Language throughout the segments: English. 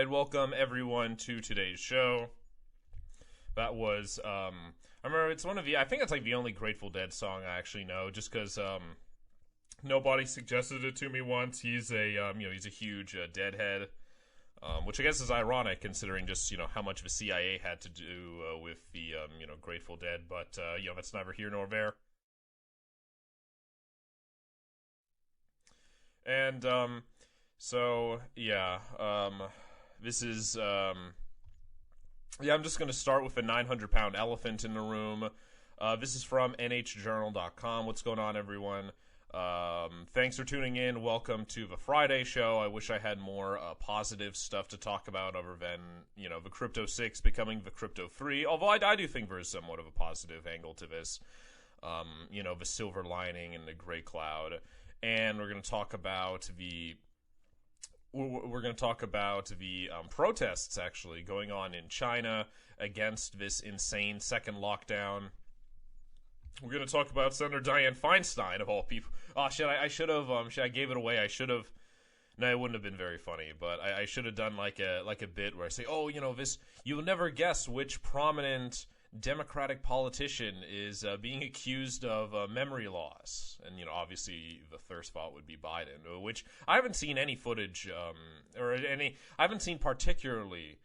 right, welcome everyone to today's show. That was, I remember it's one of the, I think it's like the only Grateful Dead song I actually know, just because, nobody suggested it to me once. He's a, he's a huge Deadhead, which I guess is ironic considering just, how much the CIA had to do with the, Grateful Dead, but, that's neither here nor there. And, this is, I'm just going to start with a 900-pound elephant in the room. This is from nhjournal.com. What's going on, everyone? Thanks for tuning in. Welcome to the Friday show. I wish I had more positive stuff to talk about other than, the Crypto 6 becoming the Crypto 3, although I do think there is somewhat of a positive angle to this. The silver lining in the gray cloud. And we're going to talk about the protests actually going on in China against this insane second lockdown. We're going to talk about Senator Dianne Feinstein of all people. Oh shit! I gave it away. I should have. No, it wouldn't have been very funny, but I should have done like a bit where I say, this. You'll never guess which prominent Democratic politician is being accused of memory loss, and obviously the first spot would be Biden, which I haven't seen any footage I haven't seen particularly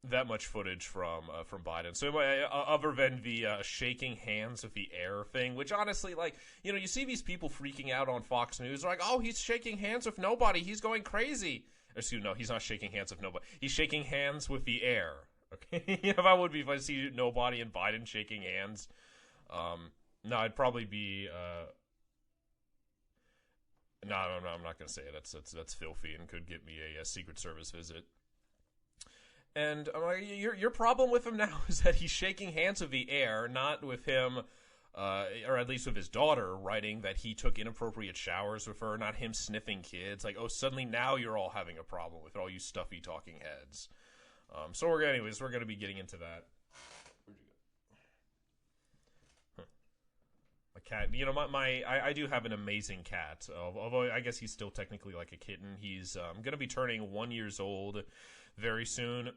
that much footage from Biden. So other than the shaking hands with the air thing, which honestly, you see these people freaking out on Fox News, they're like, oh, he's shaking hands with nobody, he's going crazy. Excuse me, no, he's not shaking hands with nobody. He's shaking hands with the air. Okay, that would be if I see nobody and Biden shaking hands. No, I'd probably be. No, I'm not gonna say it. That's filthy and could get me a Secret Service visit. And your problem with him now is that he's shaking hands with the air, not with him. Or at least with his daughter, writing that he took inappropriate showers with her, not him sniffing kids. Like, oh, suddenly now you're all having a problem with it, all you stuffy talking heads. So we're going to be getting into that. Where'd you go? My cat, I do have an amazing cat, although I guess he's still technically like a kitten. He's going to be turning 1 year old very soon.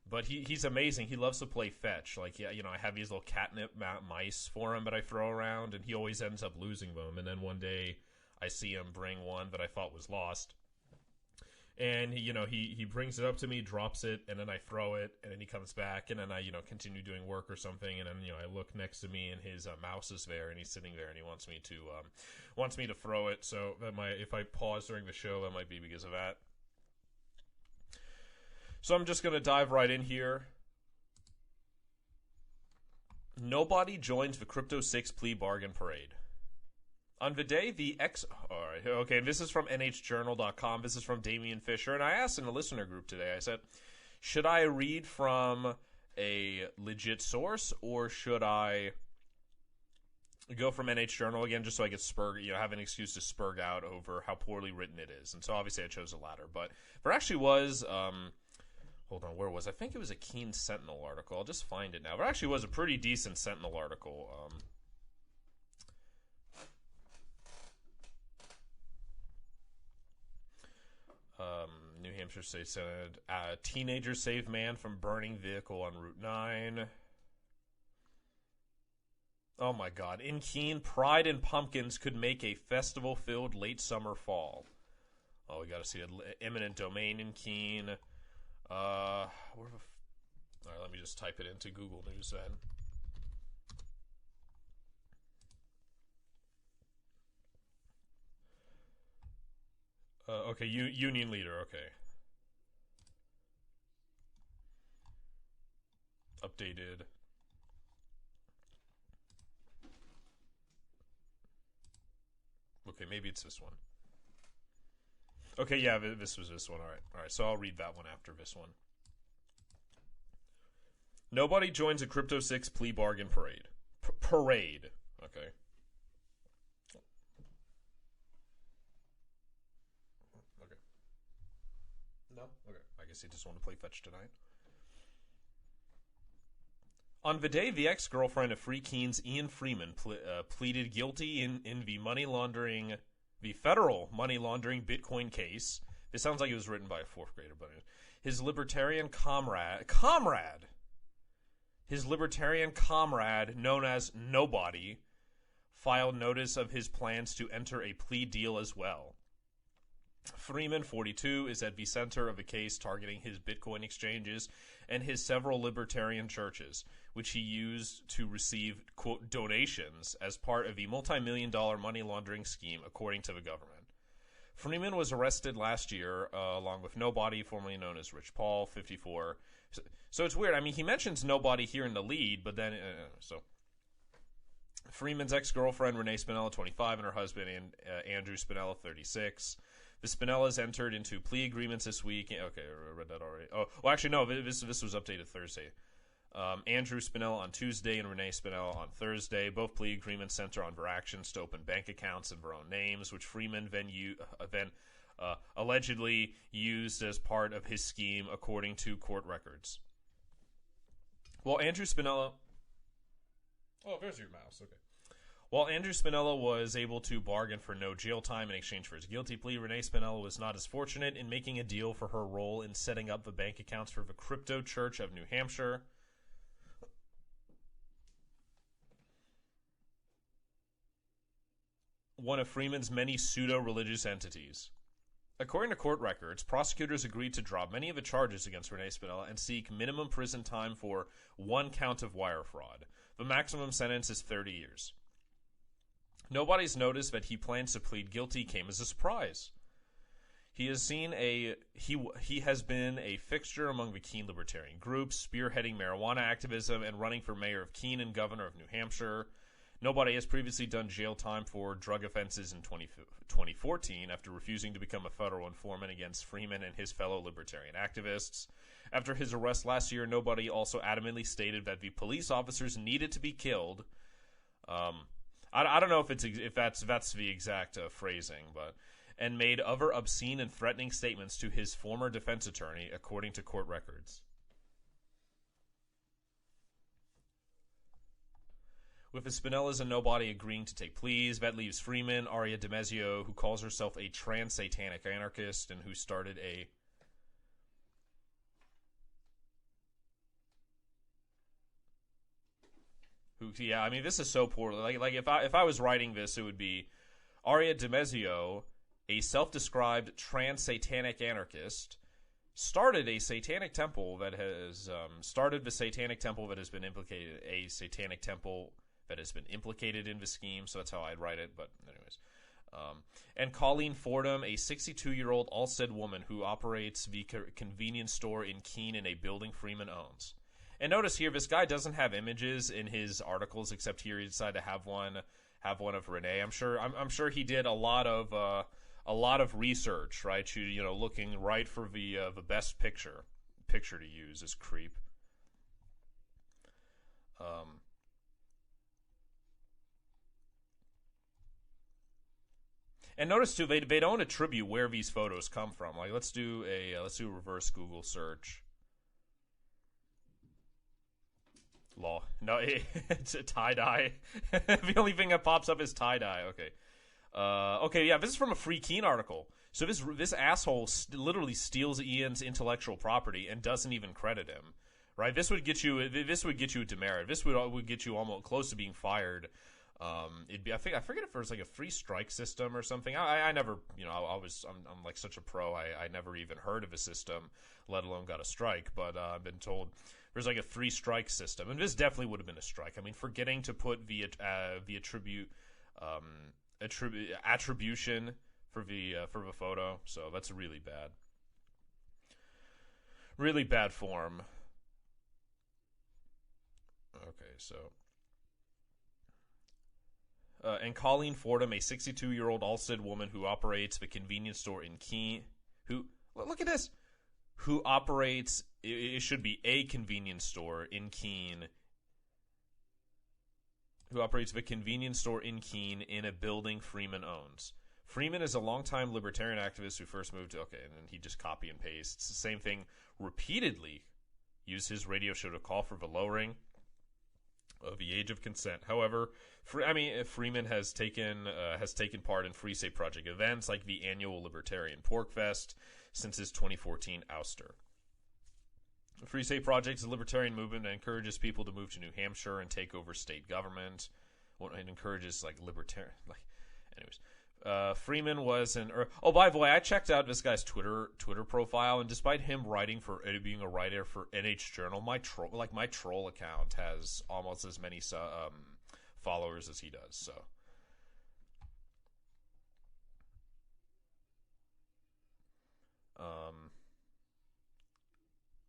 But he's amazing. He loves to play fetch. Like, I have these little catnip mice for him that I throw around, and he always ends up losing them. And then one day, I see him bring one that I thought was lost. And, he brings it up to me, drops it, and then I throw it, and then he comes back, and then I, continue doing work or something, and then, I look next to me, and his mouse is there, and he's sitting there, and he wants me to throw it. So if I pause during the show, that might be because of that. So I'm just going to dive right in here. Nobody joins the Crypto 6 plea bargain parade. On the day Alright, okay, this is from nhjournal.com. This is from Damian Fisher. And I asked in the listener group today, I said, should I read from a legit source or should I go from NH Journal again just so I get have an excuse to spurg out over how poorly written it is? And so obviously I chose the latter. But there actually was... hold on, where was I? think it was a Keen Sentinel article. I'll just find it now. There actually was a pretty decent Sentinel article. New Hampshire State Senate. Teenager save man from burning vehicle on Route 9. Oh my god. In Keene, pride and pumpkins could make a festival-filled late summer fall. Oh, we gotta see an eminent domain in Keene. Alright, let me just type it into Google News then. Okay, union leader, okay. Updated. Okay, maybe it's this one. Okay, yeah, this was this one. Alright, so I'll read that one after this one. Nobody joins a Crypto 6 plea bargain parade. Parade. Okay. Okay. No? Okay. I guess he just want to play fetch tonight. On the day the ex-girlfriend of Free Keen's Ian Freeman pleaded guilty in the the federal money laundering Bitcoin case. This sounds like it was written by a fourth grader, but his libertarian comrade, known as Nobody, filed notice of his plans to enter a plea deal as well. Freeman, 42, is at the center of a case targeting his Bitcoin exchanges and his several libertarian churches, which he used to receive, quote, donations as part of the multi-million-dollar money laundering scheme, according to the government. Freeman was arrested last year, along with Nobody, formerly known as Rich Paul, 54. So it's weird. I mean, he mentions Nobody here in the lead, but then, Freeman's ex-girlfriend, Renee Spinella, 25, and her husband, Andrew Spinella, 36. The Spinellas entered into plea agreements this week. Okay, I read that already. Oh, well, actually, no, this was updated Thursday. Andrew Spinella on Tuesday and Renee Spinella on Thursday. Both plea agreements center on their actions to open bank accounts in their own names, which Freeman then allegedly used as part of his scheme, according to court records. Well, Andrew Spinella... Oh, there's your mouse. Okay. While Andrew Spinella was able to bargain for no jail time in exchange for his guilty plea, Renee Spinella was not as fortunate in making a deal for her role in setting up the bank accounts for the Crypto Church of New Hampshire. One of Freeman's many pseudo-religious entities. According to court records, prosecutors agreed to drop many of the charges against Renee Spinella and seek minimum prison time for one count of wire fraud. The maximum sentence is 30 years. Nobody's noticed that he plans to plead guilty came as a surprise. He has been a fixture among the Keene libertarian groups, spearheading marijuana activism and running for mayor of Keene and governor of New Hampshire. Nobody has previously done jail time for drug offenses in 2014 after refusing to become a federal informant against Freeman and his fellow libertarian activists. After his arrest last year, Nobody also adamantly stated that the police officers needed to be killed. I don't know if that's the exact phrasing, but and made other obscene and threatening statements to his former defense attorney, according to court records. With the Spinellas and Nobody agreeing to take pleas, that leaves Freeman, Aria DiMezio, who calls herself a trans-satanic anarchist and who started a... Yeah, I mean, this is so poor. Like if I was writing this, it would be Aria DiMezio, a self-described trans-satanic anarchist, started a satanic temple that has been implicated, a satanic temple that has been implicated in the scheme. So that's how I'd write it. But anyways, and Colleen Fordham, a 62-year-old Alstead woman who operates the convenience store in Keene in a building Freeman owns. And notice here, this guy doesn't have images in his articles, except here he decided to have one of Renee. I'm sure he did a lot of research, right? Looking right for the best picture to use. This creep. And notice too, they don't attribute where these photos come from. Like let's do a reverse Google search. Law. No, it's a tie-dye. The only thing that pops up is tie-dye. Okay. Okay, yeah, this is from a Free Keene article. So this asshole literally steals Ian's intellectual property and doesn't even credit him. Right? This would get you a demerit. This would get you almost close to being fired. It'd be, I forget if there's like a free strike system or something. I never, I'm like such a pro. I never even heard of a system, let alone got a strike. But I've been told there's like a free strike system, and this definitely would have been a strike. I mean, forgetting to put the attribution for the photo, so that's really bad form. Okay, so. And Colleen Fordham, a 62-year-old Alstead woman who operates the convenience store in Keene, look at this, who operates, it should be a convenience store in Keene, who operates the convenience store in Keene in a building Freeman owns. Freeman is a longtime libertarian activist who first moved to, and then he just copy and paste. It's the same thing repeatedly. Used his radio show to call for the lowering of the age of consent. However, Freeman has taken part in Free State Project events like the annual Libertarian Pork Fest since his 2014 ouster. The Free State Project is a libertarian movement that encourages people to move to New Hampshire and take over state government. Well, it encourages anyways. Freeman was oh, by the way, I checked out this guy's Twitter profile, and despite him being a writer for NH Journal, my troll account has almost as many followers as he does. So,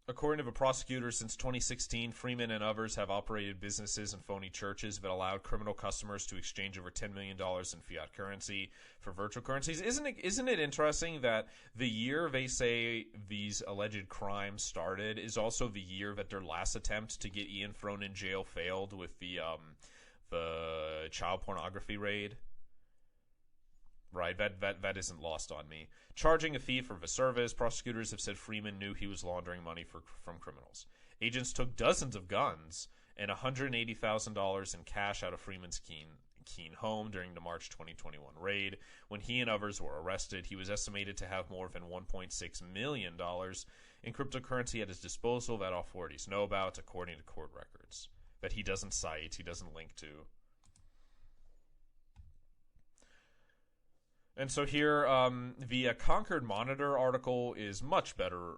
according to a prosecutor, since 2016, Freeman and others have operated businesses and phony churches that allowed criminal customers to exchange over $10 million in fiat currency for virtual currencies. Isn't it interesting that the year they say these alleged crimes started is also the year that their last attempt to get Ian thrown in jail failed with the child pornography raid? Right, that isn't lost on me. Charging a fee for the service, prosecutors have said Freeman knew he was laundering money from criminals. Agents took dozens of guns and $180,000 in cash out of Freeman's Keene home during the March 2021 raid. When he and others were arrested, he was estimated to have more than $1.6 million in cryptocurrency at his disposal that authorities know about, according to court records, that he doesn't cite, he doesn't link to. And so here, the Concord Monitor article is much better,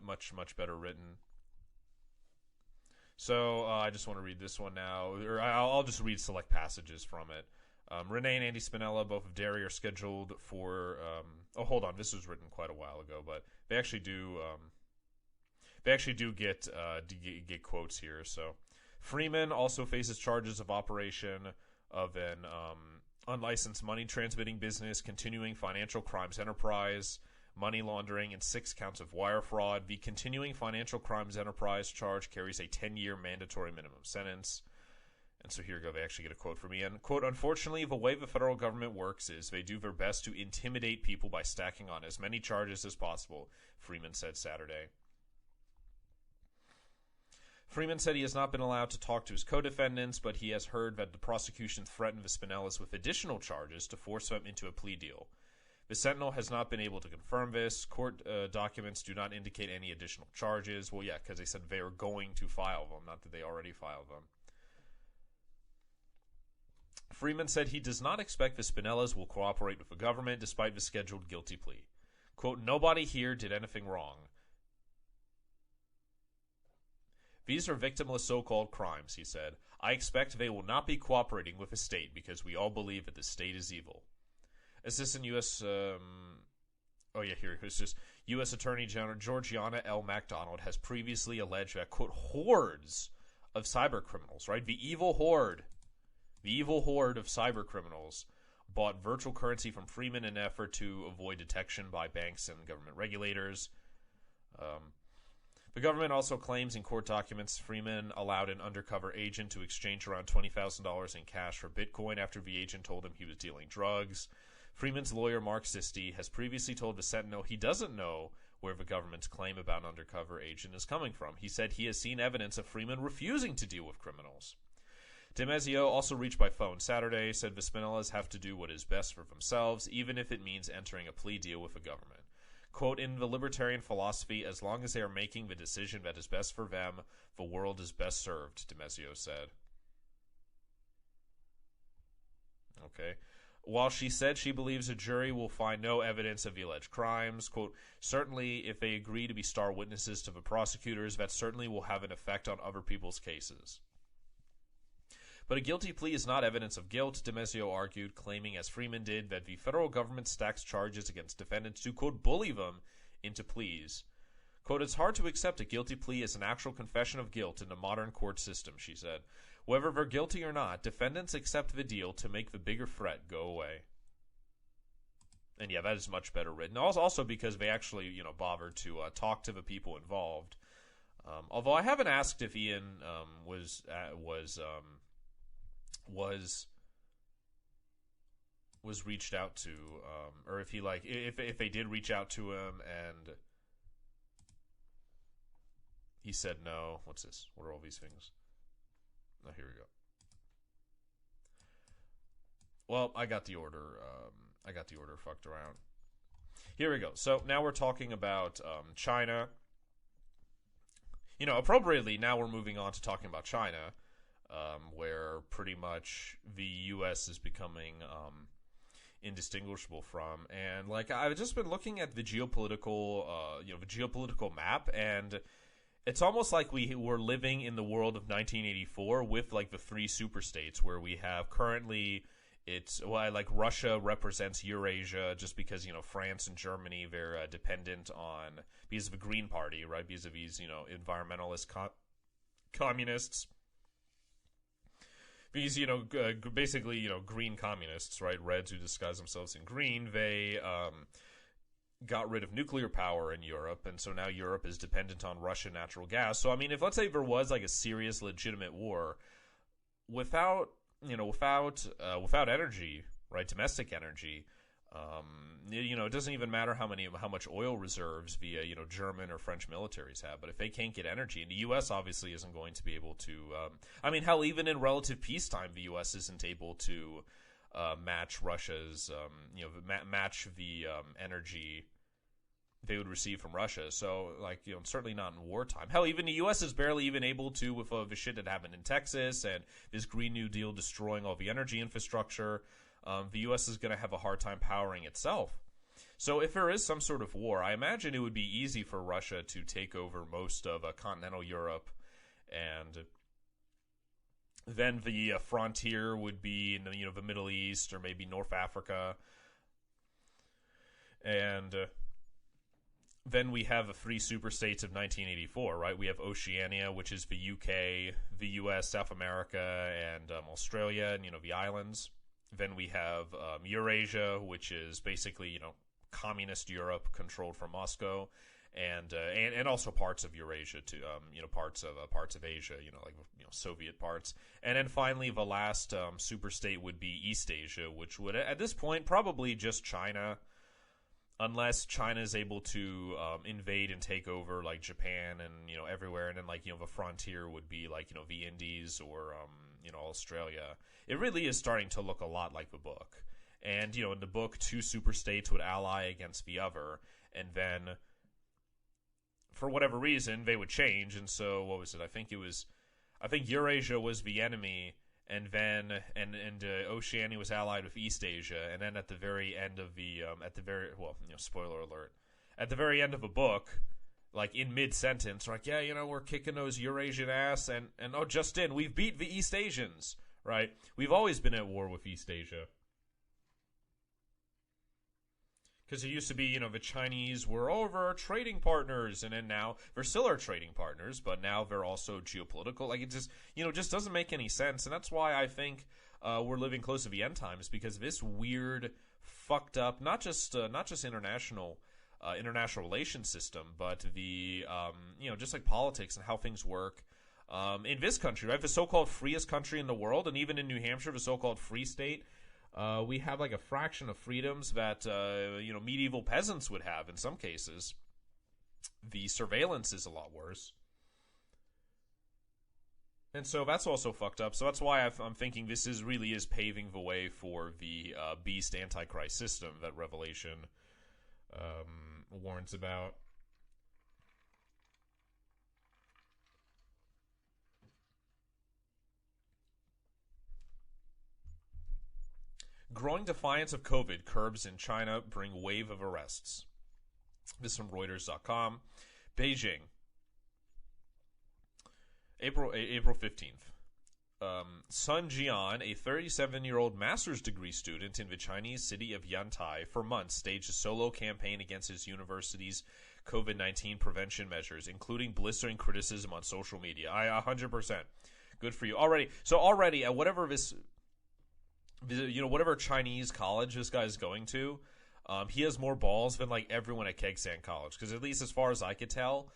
much better written. So I just want to read this one now, or I'll just read select passages from it. Renee and Andy Spinella, both of Derry, are scheduled for. Oh, hold on, this was written quite a while ago, but they actually do. They actually do get quotes here. So Freeman also faces charges of operation of an unlicensed money transmitting business, continuing financial crimes enterprise, money laundering, and 6 counts of wire fraud. The continuing financial crimes enterprise charge carries a 10-year mandatory minimum sentence. And so here we go. They actually get a quote from Ian. Quote, unfortunately, the way the federal government works is they do their best to intimidate people by stacking on as many charges as possible, Freeman said Saturday. Freeman said he has not been allowed to talk to his co-defendants, but he has heard that the prosecution threatened the Spinellas with additional charges to force them into a plea deal. The Sentinel has not been able to confirm this. Court documents do not indicate any additional charges. Well, yeah, because they said they are going to file them, not that they already filed them. Freeman said he does not expect the Spinellas will cooperate with the government despite the scheduled guilty plea. Quote, nobody here did anything wrong. These are victimless so-called crimes, he said. I expect they will not be cooperating with the state because we all believe that the state is evil. Assistant U.S. U.S. Attorney General Georgiana L. MacDonald has previously alleged that, quote, hordes of cyber criminals, right? The evil horde of cyber criminals bought virtual currency from Freeman in an effort to avoid detection by banks and government regulators. The government also claims in court documents Freeman allowed an undercover agent to exchange around $20,000 in cash for Bitcoin after the agent told him he was dealing drugs. Freeman's lawyer, Mark Sisti, has previously told the Sentinel he doesn't know where the government's claim about an undercover agent is coming from. He said he has seen evidence of Freeman refusing to deal with criminals. DiMaggio, also reached by phone Saturday, said the Spinellas have to do what is best for themselves, even if it means entering a plea deal with the government. Quote, in the libertarian philosophy, as long as they are making the decision that is best for them, the world is best served, DiMaggio said. Okay. While she said she believes a jury will find no evidence of the alleged crimes, quote, certainly if they agree to be star witnesses to the prosecutors, that certainly will have an effect on other people's cases. But a guilty plea is not evidence of guilt, DiMaggio argued, claiming, as Freeman did, that the federal government stacks charges against defendants to, quote, bully them into pleas. Quote, it's hard to accept a guilty plea as an actual confession of guilt in the modern court system, she said. Whether they're guilty or not, defendants accept the deal to make the bigger threat go away. And yeah, that is much better written. Also because they actually, bothered to talk to the people involved. Although I haven't asked if Ian was reached out to, or if he if they did reach out to him and he said no. What's this? What are all these things? Oh, here we go. Well, I got the order. Fucked around. Here we go. So now we're talking about China. Appropriately, now we're moving on to talking about China, where pretty much the U.S. is becoming indistinguishable from. And I've just been looking at the geopolitical map, and it's almost like we're living in the world of 1984 with the three superstates, where we have currently. Russia represents Eurasia just because, France and Germany, they're dependent on, because of the Green Party, right? Because of these, environmentalist communists. These, basically, green communists, right? Reds who disguise themselves in green, they got rid of nuclear power in Europe, and so now Europe is dependent on Russian natural gas. So, if let's say there was, a serious, legitimate war, without energy, right, domestic energy, it doesn't even matter how much oil reserves the German or French militaries have, but if they can't get energy, and the U.S. obviously isn't going to be able to, hell, even in relative peacetime, the U.S. isn't able to match Russia's, match the energy they would receive from Russia. So, certainly not in wartime. Hell, even the U.S. is barely even able to, with the shit that happened in Texas and this Green New Deal destroying all the energy infrastructure, the U.S. is going to have a hard time powering itself. So if there is some sort of war, I imagine it would be easy for Russia to take over most of continental Europe, and then the frontier would be in the Middle East or maybe North Africa, and then we have the three superstates of 1984, right? We have Oceania, which is the UK, the US, South America, and Australia, and, the islands. Then we have Eurasia, which is basically, communist Europe controlled from Moscow, and also parts of Eurasia too, parts of Asia, Soviet parts. And then finally, the last superstate would be East Asia, which would, at this point, probably just China, unless China is able to invade and take over Japan and everywhere, and then the frontier would be the Indies or Australia. It really is starting to look a lot like the book. And in the book, two superstates would ally against the other, and then for whatever reason they would change. And so what was it? I think Eurasia was the enemy. And then, Oceania was allied with East Asia, and then at the very end of the, spoiler alert, at the very end of a book, in mid-sentence, we're kicking those Eurasian ass, and oh, just in, we've beat the East Asians, right? We've always been at war with East Asia. Because it used to be, the Chinese were over trading partners, and then now they're still our trading partners, but now they're also geopolitical. It just doesn't make any sense, and that's why I think we're living close to the end times, because this weird, fucked up, not just international relations system, but the just politics and how things work in this country, right? The so-called freest country in the world, and even in New Hampshire, the so-called free state. We have a fraction of freedoms that medieval peasants would have in some cases. The surveillance is a lot worse, and so that's also fucked up. So that's why I'm thinking this really is paving the way for the beast antichrist system that Revelation warns about. Growing defiance of COVID curbs in China bring wave of arrests. This is from Reuters.com. Beijing. April 15th. Sun Jian, a 37-year-old master's degree student in the Chinese city of Yantai, for months staged a solo campaign against his university's COVID-19 prevention measures, including blistering criticism on social media. 100%. Good for you. Already, at whatever whatever Chinese college this guy's going to, he has more balls than everyone at Kegsand College. Because at least as far as I could tell,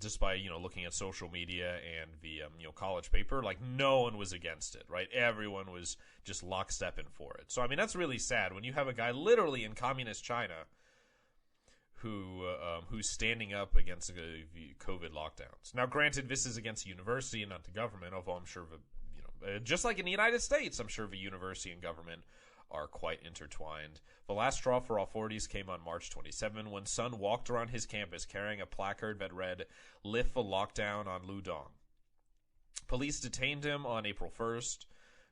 just by looking at social media and the college paper, no one was against it, right? Everyone was just lockstepping for it. So that's really sad when you have a guy literally in communist China who's standing up against the COVID lockdowns. Now, granted, this is against the university and not the government, although I'm sure the just like in the United States, I'm sure the university and government are quite intertwined. The last straw for authorities came on March 27 when Sun walked around his campus carrying a placard that read, "Lift the lockdown on Ludong." Police detained him on April 1st.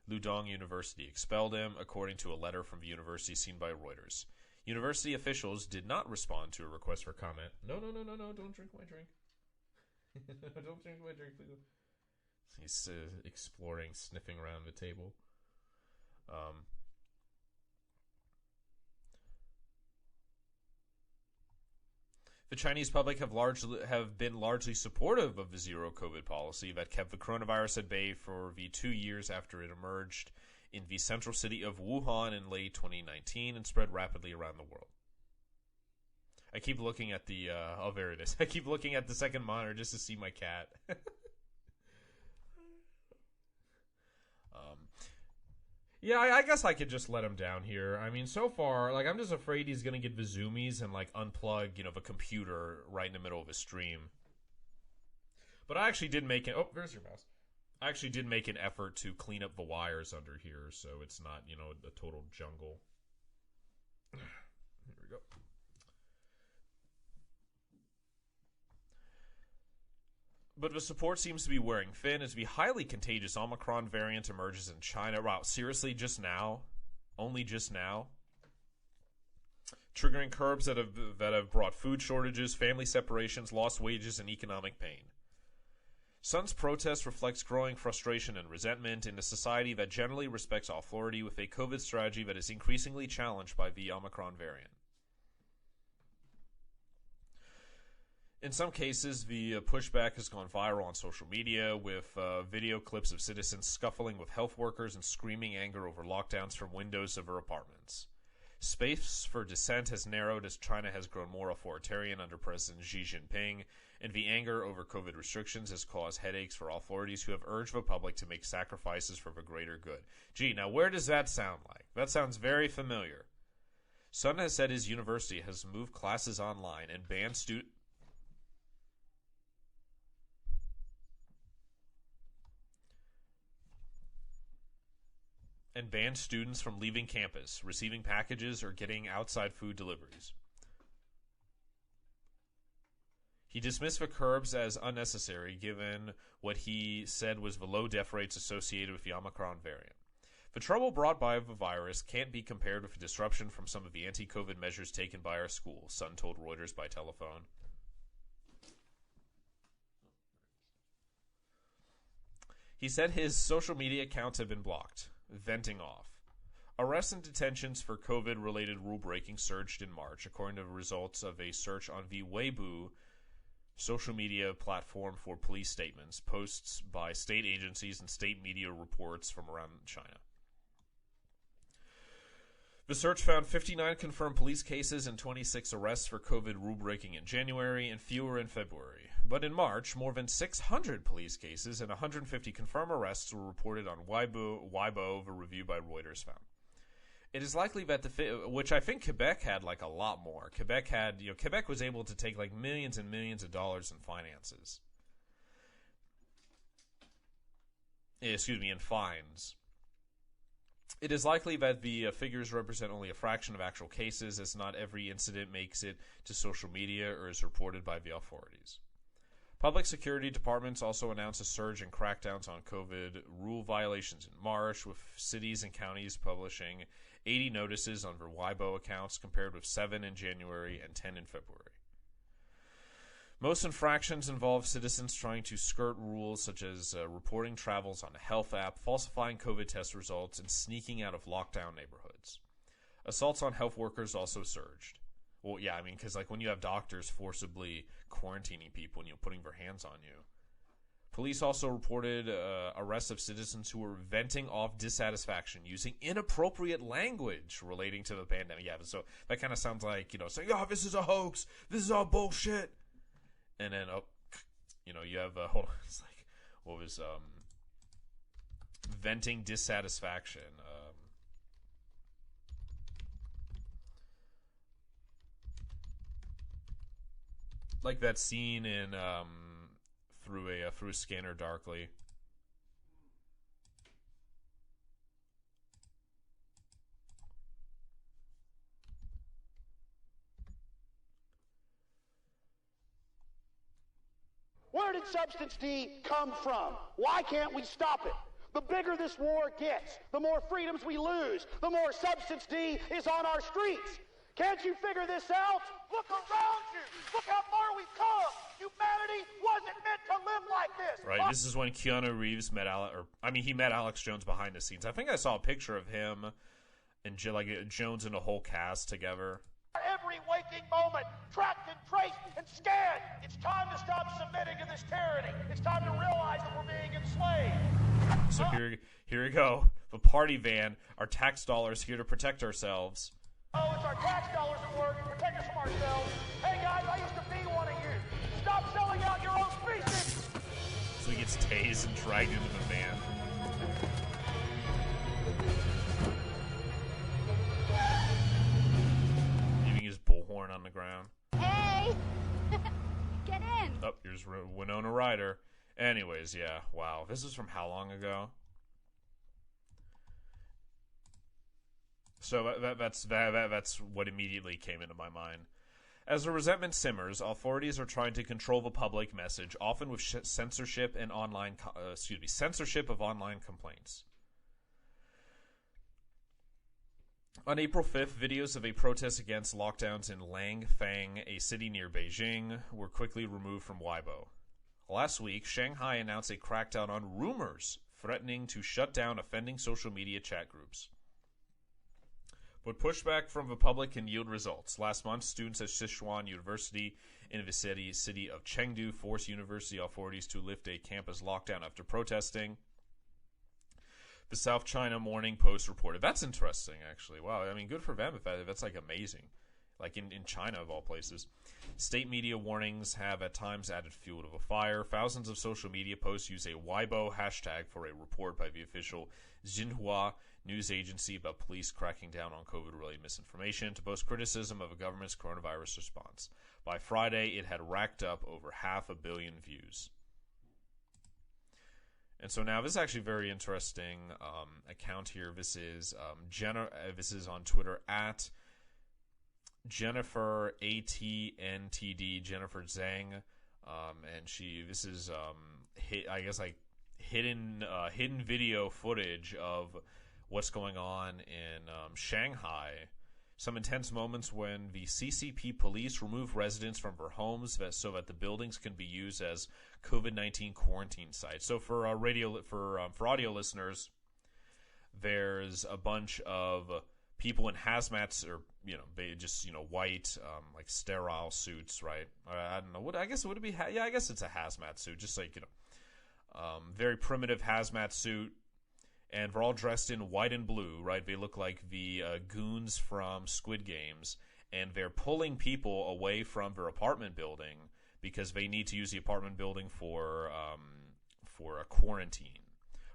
Ludong University expelled him, according to a letter from the university seen by Reuters. University officials did not respond to a request for comment. No, don't drink my drink. Don't drink my drink, please. He's exploring, sniffing around the table. The Chinese public have been largely supportive of the zero COVID policy that kept the coronavirus at bay for the 2 years after it emerged in the central city of Wuhan in late 2019 and spread rapidly around the world. I keep looking at the oh, there it is. I keep looking at the second monitor just to see my cat. Yeah, I guess I could just let him down here. I mean, so far, like, I'm just afraid he's gonna get the zoomies and, like, unplug, the computer right in the middle of a stream. But I actually did make oh, there's your mouse. I actually did make an effort to clean up the wires under here, so it's not, a total jungle. Here we go. But the support seems to be wearing thin as the highly contagious Omicron variant emerges in China. Wow, seriously, just now? Only just now? Triggering curbs that have brought food shortages, family separations, lost wages, and economic pain. Sun's protest reflects growing frustration and resentment in a society that generally respects authority with a COVID strategy that is increasingly challenged by the Omicron variant. In some cases, the pushback has gone viral on social media with video clips of citizens scuffling with health workers and screaming anger over lockdowns from windows of their apartments. Space for dissent has narrowed as China has grown more authoritarian under President Xi Jinping, and the anger over COVID restrictions has caused headaches for authorities who have urged the public to make sacrifices for the greater good. Gee, now where does that sound like? That sounds very familiar. Sun has said his university has moved classes online and banned students from leaving campus, receiving packages, or getting outside food deliveries. He dismissed the curbs as unnecessary, given what he said was the low death rates associated with the Omicron variant. The trouble brought by the virus can't be compared with the disruption from some of the anti-COVID measures taken by our school, Sun told Reuters by telephone. He said his social media accounts have been blocked. Venting off. Arrests and detentions for COVID-related rule-breaking surged in March, according to the results of a search on the Weibo social media platform for police statements, posts by state agencies, and state media reports from around China. The search found 59 confirmed police cases and 26 arrests for COVID rule-breaking in January and fewer in February. But in March, more than 600 police cases and 150 confirmed arrests were reported on Weibo, the review by Reuters found. It is likely that which I think Quebec had like a lot more. Quebec was able to take like millions and millions of dollars in finances. In fines. It is likely that the figures represent only a fraction of actual cases, as not every incident makes it to social media or is reported by the authorities. Public security departments also announced a surge in crackdowns on COVID rule violations in March, with cities and counties publishing 80 notices on their Weibo accounts, compared with 7 in January and 10 in February. Most infractions involve citizens trying to skirt rules such as reporting travels on a health app, falsifying COVID test results, and sneaking out of lockdown neighborhoods. Assaults on health workers also surged. Well, yeah, because like when you have doctors forcibly quarantining people and putting their hands on you. Police also reported arrests of citizens who were venting off dissatisfaction using inappropriate language relating to the pandemic. Yeah, so that kind of sounds like, saying, "Oh, this is a hoax. This is all bullshit." And then, you have, hold on, it's like, what was, venting dissatisfaction. Like that scene in, through Scanner Darkly. Where did Substance D come from? Why can't we stop it? The bigger this war gets, the more freedoms we lose, the more Substance D is on our streets. Can't you figure this out? Look around you. Look how far we've come. Humanity wasn't meant to live like this. Right, this is when Keanu Reeves met he met Alex Jones behind the scenes. I think I saw a picture of him and Jones and a whole cast together. Every waking moment, tracked and traced and scanned. It's time to stop submitting to this tyranny. It's time to realize that we're being enslaved. So here we go. The party van, our tax dollars here to protect ourselves. Oh, it's our tax dollars at work to protect us from ourselves. Hey guys, I used to be one of you. Stop selling out your own species. So he gets tased and dragged into the van. Leaving his bullhorn on the ground. Hey! Get in! Oh, here's Winona Ryder. Anyways, yeah, wow. This is from how long ago? So that's what immediately came into my mind. As the resentment simmers, authorities are trying to control the public message, often with censorship of online complaints. On April 5th, videos of a protest against lockdowns in Langfang, a city near Beijing, were quickly removed from Weibo. Last week, Shanghai announced a crackdown on rumors threatening to shut down offending social media chat groups. But pushback from the public can yield results. Last month, students at Sichuan University in the city of Chengdu forced university authorities to lift a campus lockdown after protesting. The South China Morning Post reported. That's interesting, actually. Wow, I mean, good for them if that's like amazing. Like in China, of all places. State media warnings have at times added fuel to the fire. Thousands of social media posts use a Weibo hashtag for a report by the official Xinhua news agency about police cracking down on COVID-related misinformation to boast criticism of the government's coronavirus response. By Friday, it had racked up over 500 million views. And so now this is actually a very interesting account here. This is this is on Twitter at Jennifer ATNTD, Jennifer Zhang, and this is hidden video footage of what's going on in Shanghai. Some intense moments when the CCP police remove residents from their homes so that the buildings can be used as COVID-19 quarantine sites. So for audio listeners, there's a bunch of people in hazmats or white like sterile suits, right? I don't know. I guess would it be? I guess it's a hazmat suit, just like very primitive hazmat suit. And they're all dressed in white and blue, right? They look like the goons from Squid Games, and they're pulling people away from their apartment building because they need to use the apartment building for a quarantine.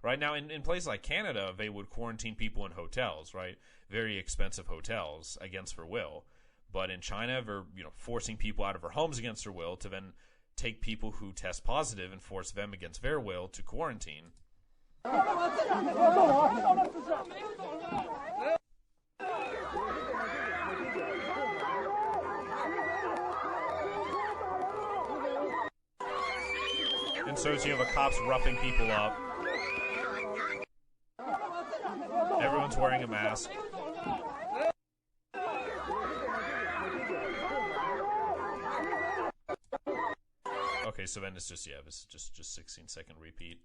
Right now, in places like Canada, they would quarantine people in hotels, right? Very expensive hotels against their will. But in China, they're forcing people out of their homes against their will to then take people who test positive and force them against their will to quarantine. And so you have the cops roughing people up. Everyone's wearing a mask. Okay, so then it's just this is just 16-second repeat.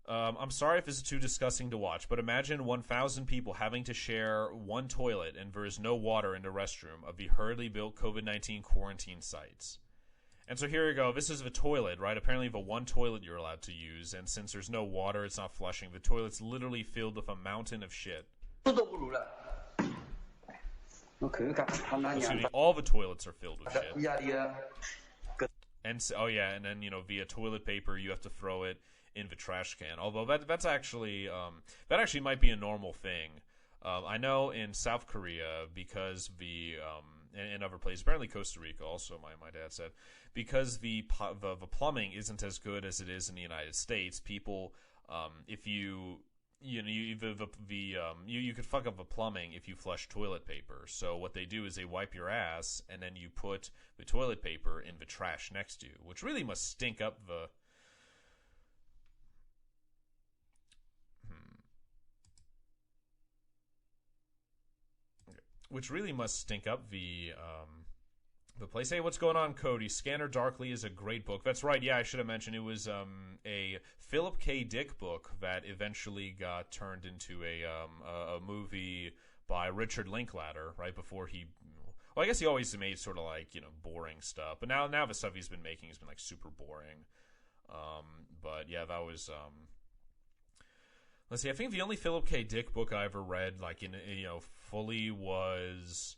I'm sorry if this is too disgusting to watch, but imagine 1,000 people having to share one toilet and there is no water in the restroom of the hurriedly built COVID-19 quarantine sites. And so here we go. This is the toilet, right? Apparently the one toilet you're allowed to use, and since there's no water, it's not flushing. The toilet's literally filled with a mountain of shit. Excuse me, all the toilets are filled with shit. And and then via toilet paper you have to throw it in the trash can. Although that's actually that actually might be a normal thing. I know in South Korea, because and other places, apparently Costa Rica also, my dad said, because the plumbing isn't as good as it is in the United States, people if you you could fuck up the plumbing if you flush toilet paper. So what they do is they wipe your ass, and then you put the toilet paper in the trash next to you, which really must stink up the. Which really must stink up the place. Hey, what's going on, Cody? Scanner Darkly is a great book. That's right. Yeah, I should have mentioned it was a Philip K. Dick book that eventually got turned into a movie by Richard Linklater right before he. Well, I guess he always made sort of like boring stuff, but now the stuff he's been making has been like super boring. But yeah, that was. Let's see. I think the only Philip K. Dick book I ever read, like fully, was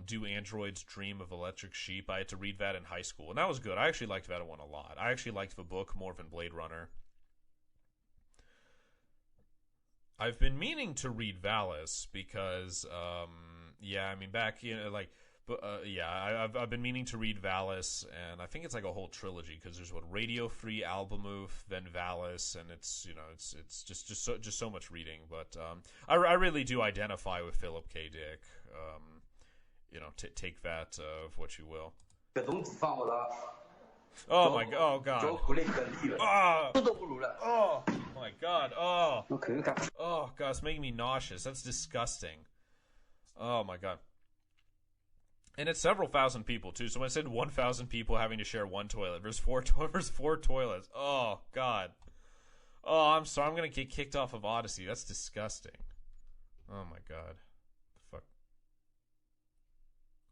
"Do Androids Dream of Electric Sheep." I had to read that in high school, and that was good. I actually liked that one a lot. I actually liked the book more than Blade Runner. I've been meaning to read Valis because, back I've been meaning to read Valis, and I think it's like a whole trilogy because there's Radio Free Albemuth, then Valis, and it's just so much reading. But I really do identify with Philip K. Dick. Take that of what you will. Oh my god! Oh god! Oh my god! Oh god! It's making me nauseous. That's disgusting. Oh my god! And it's several thousand people too. So when I said 1,000 people having to share one toilet, there's four toilets. Oh god. Oh, I'm sorry. I'm gonna get kicked off of Odyssey. That's disgusting. Oh my god. The fuck.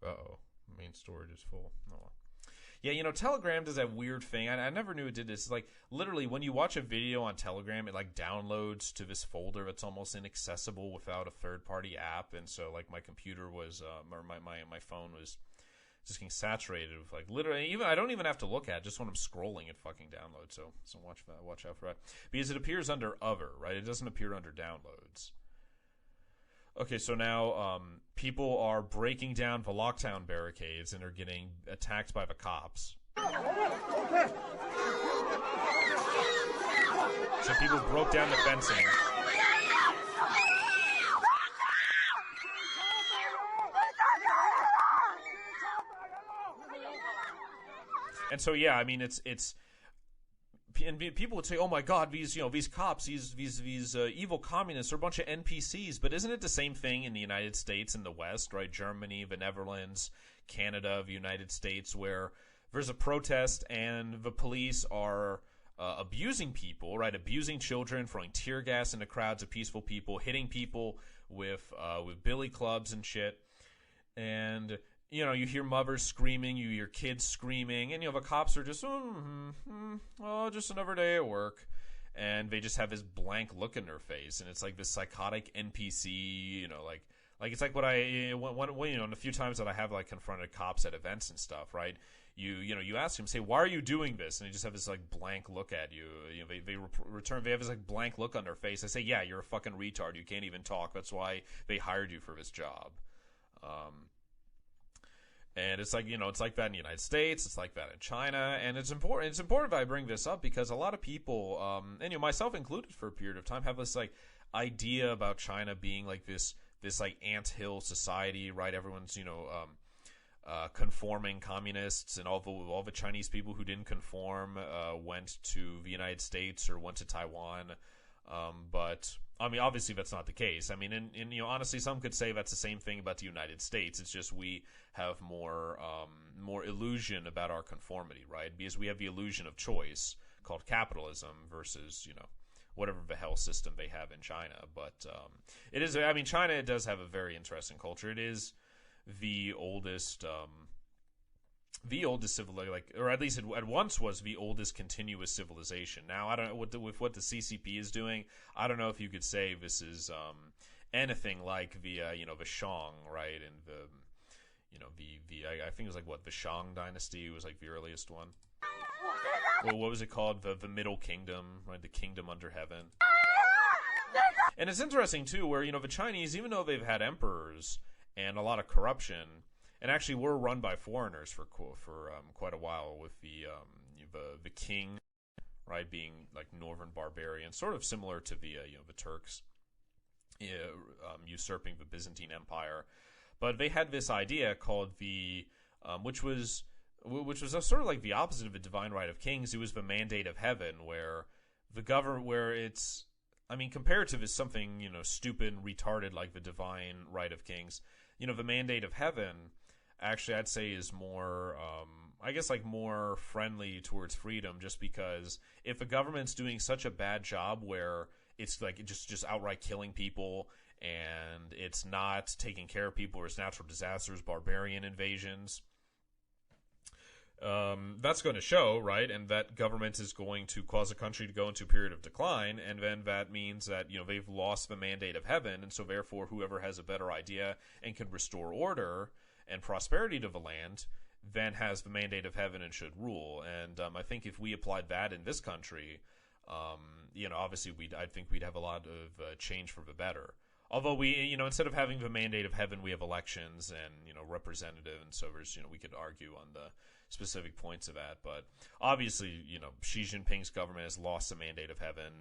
Uh-oh. Main storage is full. Oh well. Yeah, Telegram does that weird thing. I never knew it did this. Like, literally, when you watch a video on Telegram, it, like, downloads to this folder that's almost inaccessible without a third-party app. And so, like, my computer was, or my phone was just getting saturated with, like, literally, I don't even have to look at it. Just when I'm scrolling, it fucking downloads. So watch out for that. Because it appears under Other, right? It doesn't appear under Downloads. Okay, so now people are breaking down the lockdown barricades and are getting attacked by the cops. So people broke down the fencing. And so yeah, I mean it's and people would say, "Oh my God, these cops, these evil communists are a bunch of NPCs." But isn't it the same thing in the United States and the West, right? Germany, the Netherlands, Canada, the United States, where there's a protest and the police are abusing people, right? Abusing children, throwing tear gas into crowds of peaceful people, hitting people with billy clubs and shit, and. You hear mothers screaming, you hear kids screaming, and, the cops are just, just another day at work. And they just have this blank look in their face. And it's like this psychotic NPC, like it's like what a few times that I have, like, confronted cops at events and stuff, right? You ask them, say, "Why are you doing this?" And they just have this, like, blank look at you. They have this, like, blank look on their face. I say, "Yeah, you're a fucking retard. You can't even talk. That's why they hired you for this job." And it's like, it's like that in the United States. It's like that in China. And it's important. It's important that I bring this up because a lot of people, and myself included for a period of time, have this, like, idea about China being like this like anthill society, right? Everyone's, conforming communists, and all the Chinese people who didn't conform went to the United States or went to Taiwan. But I mean, obviously that's not the case. I mean, and honestly, some could say that's the same thing about the United States. It's just we have more illusion about our conformity, right? Because we have the illusion of choice called capitalism versus, whatever the hell system they have in China. But it is. I mean, China does have a very interesting culture. It is the oldest civilization, like, or at least it at once was the oldest continuous civilization. Now, I don't know with what the CCP is doing. I don't know if you could say this is anything like the the Shang, right? And I think it was like the Shang dynasty was like the earliest one. Well, what was it called? The Middle Kingdom, right? The Kingdom under Heaven. And it's interesting too, where the Chinese, even though they've had emperors and a lot of corruption. And actually, were run by foreigners for quite a while with the king, right? Being like northern barbarians, sort of similar to the the Turks usurping the Byzantine Empire. But they had this idea called which was sort of like the opposite of the divine right of kings. It was the mandate of heaven, where the government, where it's, I mean, compared to this something, stupid and retarded like the divine right of kings, the mandate of heaven, actually, I'd say is more, I guess, like more friendly towards freedom, just because if the government's doing such a bad job where it's like just outright killing people, and it's not taking care of people, or it's natural disasters, barbarian invasions, that's going to show, right? And that government is going to cause a country to go into a period of decline, and then that means that, they've lost the mandate of heaven, and so therefore whoever has a better idea and can restore order and prosperity to the land then has the mandate of heaven and should rule. And I think if we applied that in this country, obviously I think we'd have a lot of change for the better. Although we, instead of having the mandate of heaven, we have elections and, representative, and so there's, we could argue on the specific points of that. But obviously, Xi Jinping's government has lost the mandate of heaven.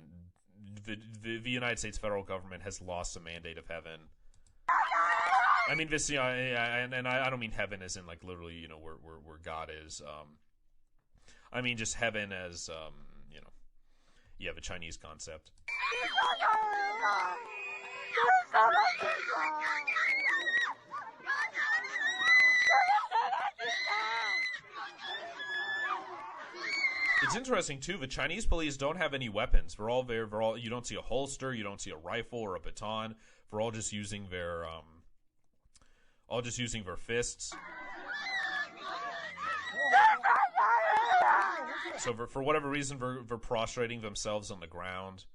The United States federal government has lost the mandate of heaven. I mean, this, and I don't mean heaven as in like literally, where God is. I mean just heaven as, the Chinese concept. It's interesting too. The Chinese police don't have any weapons. They're all there. You don't see a holster. You don't see a rifle or a baton. They're all just using their fists. So for whatever reason, they're prostrating themselves on the ground.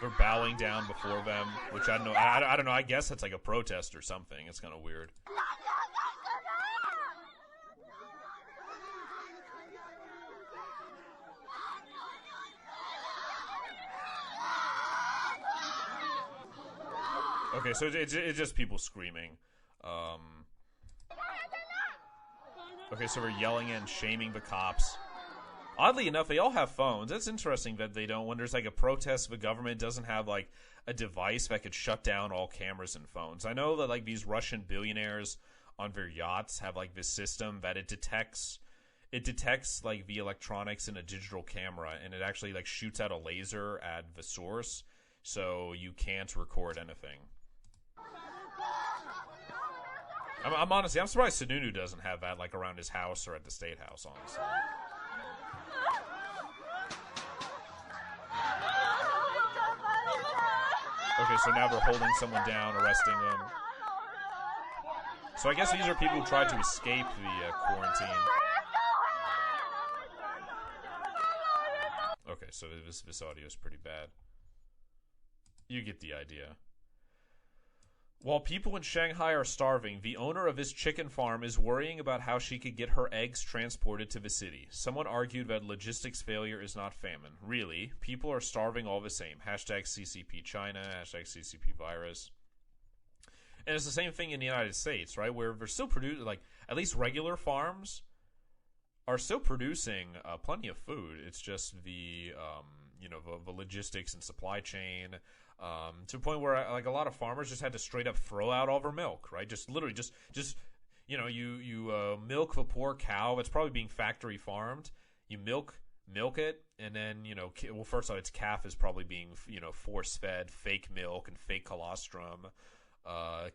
They're bowing down before them, which I don't know. I don't know. I guess that's like a protest or something. It's kind of weird. Okay, so it's just people screaming. Okay, so we're yelling and shaming the cops. Oddly enough, they all have phones. It's interesting that they don't. When there's like a protest, the government doesn't have like a device that could shut down all cameras and phones. I know that like these Russian billionaires on their yachts have like this system that it detects like the electronics in a digital camera, and it actually like shoots out a laser at the source, so you can't record anything. I'm honestly, I'm surprised Sununu doesn't have that like around his house or at the State House, honestly. Okay, so now they're holding someone down, arresting them. So I guess these are people who tried to escape the quarantine. Okay, so this audio is pretty bad. You get the idea. While people in Shanghai are starving, the owner of this chicken farm is worrying about how she could get her eggs transported to the city. Someone argued that logistics failure is not famine. Really, people are starving all the same. Hashtag CCP China, hashtag CCP virus. And it's the same thing in the United States, right? Where they're still producing, like, at least regular farms are still producing plenty of food. It's just the logistics and supply chain, to the point where like a lot of farmers just had to straight up throw out all their milk, right? Just literally just you milk the poor cow that's probably being factory farmed. You milk it, and then first off, its calf is probably being force fed fake milk and fake colostrum.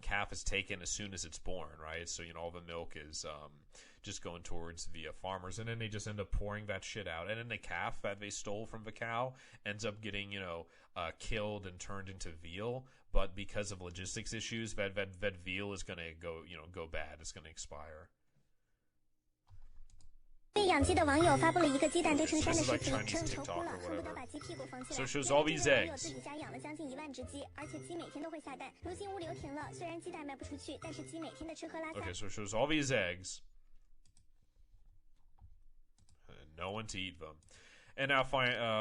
Calf is taken as soon as it's born, right? So all the milk is just going towards the farmers, and then they just end up pouring that shit out, and then the calf that they stole from the cow ends up getting killed and turned into veal. But because of logistics issues, that veal is going to go bad. It's going to expire. 被养鸡的网友发布了一个鸡蛋堆成山的视频，称愁哭了，恨不得把鸡屁股缝起来。 So it shows all these eggs. 自己家养了将近1万只鸡，而且鸡每天都会下蛋。如今物流停了，虽然鸡蛋卖不出去，但是鸡每天的吃喝拉撒。 Okay, so it shows all these eggs. And no one to eat them. And now,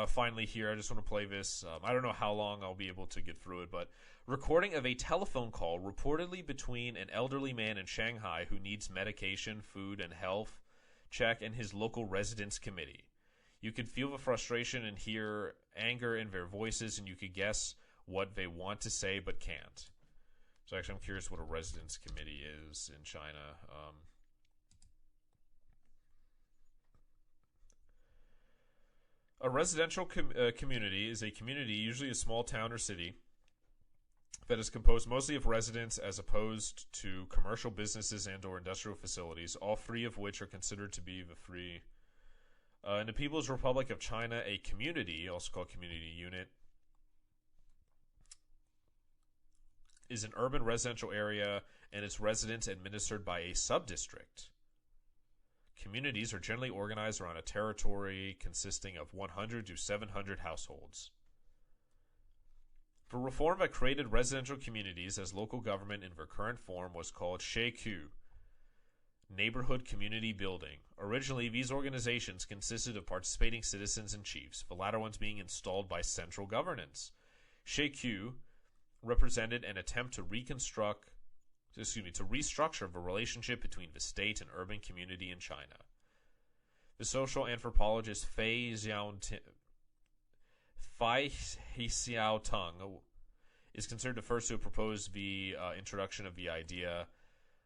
finally here, I just want to play this. I don't know how long I'll be able to get through it, but recording of a telephone call reportedly between an elderly man in Shanghai who needs medication, food, and health check and his local residents committee. You could feel the frustration and hear anger in their voices, and you could guess what they want to say but can't. So actually, I'm curious what a residents committee is in China. A residential community is a community, usually a small town or city, that is composed mostly of residents as opposed to commercial businesses and or industrial facilities, all three of which are considered to be the free. In the People's Republic of China, a community, also called community unit, is an urban residential area and its residents administered by a sub-district. Communities are generally organized around a territory consisting of 100 to 700 households. The reform that created residential communities as local government in their current form was called Sheiku, Neighborhood Community Building. Originally, these organizations consisted of participating citizens and chiefs, the latter ones being installed by central governance. Sheiku represented an attempt to restructure the relationship between the state and urban community in China. The social anthropologist Fei Xiaotong is considered the first to have proposed the introduction of the idea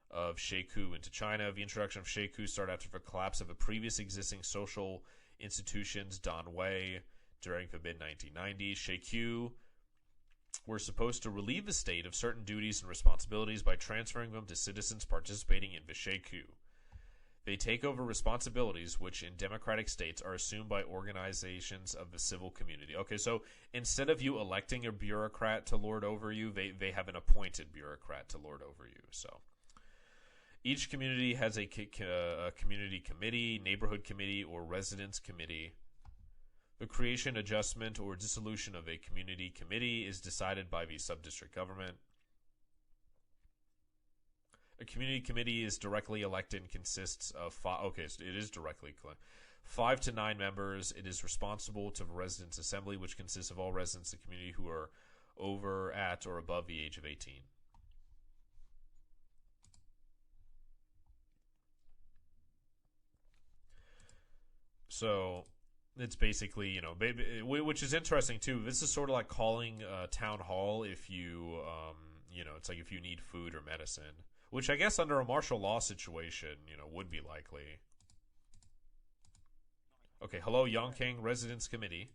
of Sheiku into China. The introduction of Sheiku started after the collapse of the previous existing social institutions, Danwei, during the mid-1990s. Sheiku were supposed to relieve the state of certain duties and responsibilities by transferring them to citizens participating in the Sheiku. They take over responsibilities which in democratic states are assumed by organizations of the civil community. Okay, so instead of you electing a bureaucrat to lord over you, they have an appointed bureaucrat to lord over you. So each community has a community committee, neighborhood committee, or residence committee. The creation, adjustment, or dissolution of a community committee is decided by the sub-district government. A community committee is directly elected and consists of 5 to 9 members. It is responsible to the residents' assembly, which consists of all residents of the community who are over, at, or above the age of 18. So it's basically, which is interesting too. This is sort of like calling a town hall if you, it's like if you need food or medicine, which I guess under a martial law situation, would be likely. Okay, hello, Yongking Residence Committee.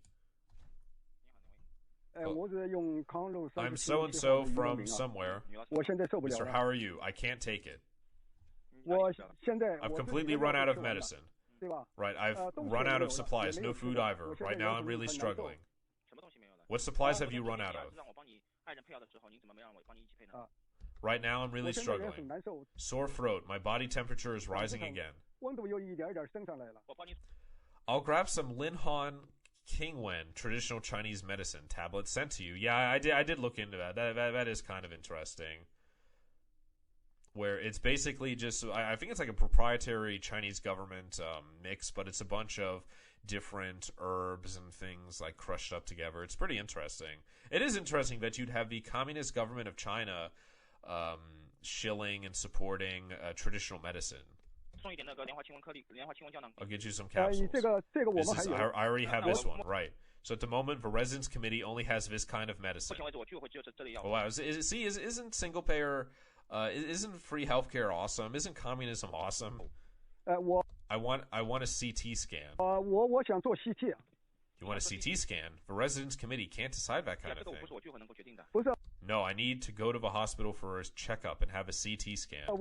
I'm so-and-so from somewhere. Sir, how are you? I can't take it. I've completely run out of medicine. Right, I've run out of supplies. No food either. Right now I'm really struggling. What supplies have you run out of? Right now I'm really struggling. Sore throat. My body temperature is rising again. I'll grab some Linhan Qingwen, traditional Chinese medicine tablets sent to you. Yeah, I did look into that. That is kind of interesting. Where it's basically just, I think it's like a proprietary Chinese government mix, but it's a bunch of different herbs and things like crushed up together. It's pretty interesting. It is interesting that you'd have the Communist government of China shilling and supporting traditional medicine. I'll get you some capsules. I already have this one, right. So at the moment, the Residence Committee only has this kind of medicine. Oh, wow. Isn't single payer... isn't free healthcare awesome? Isn't communism awesome? I want a CT scan. You want a CT scan? The Residence Committee can't decide that kind of thing. No, I need to go to the hospital for a checkup and have a CT scan. I've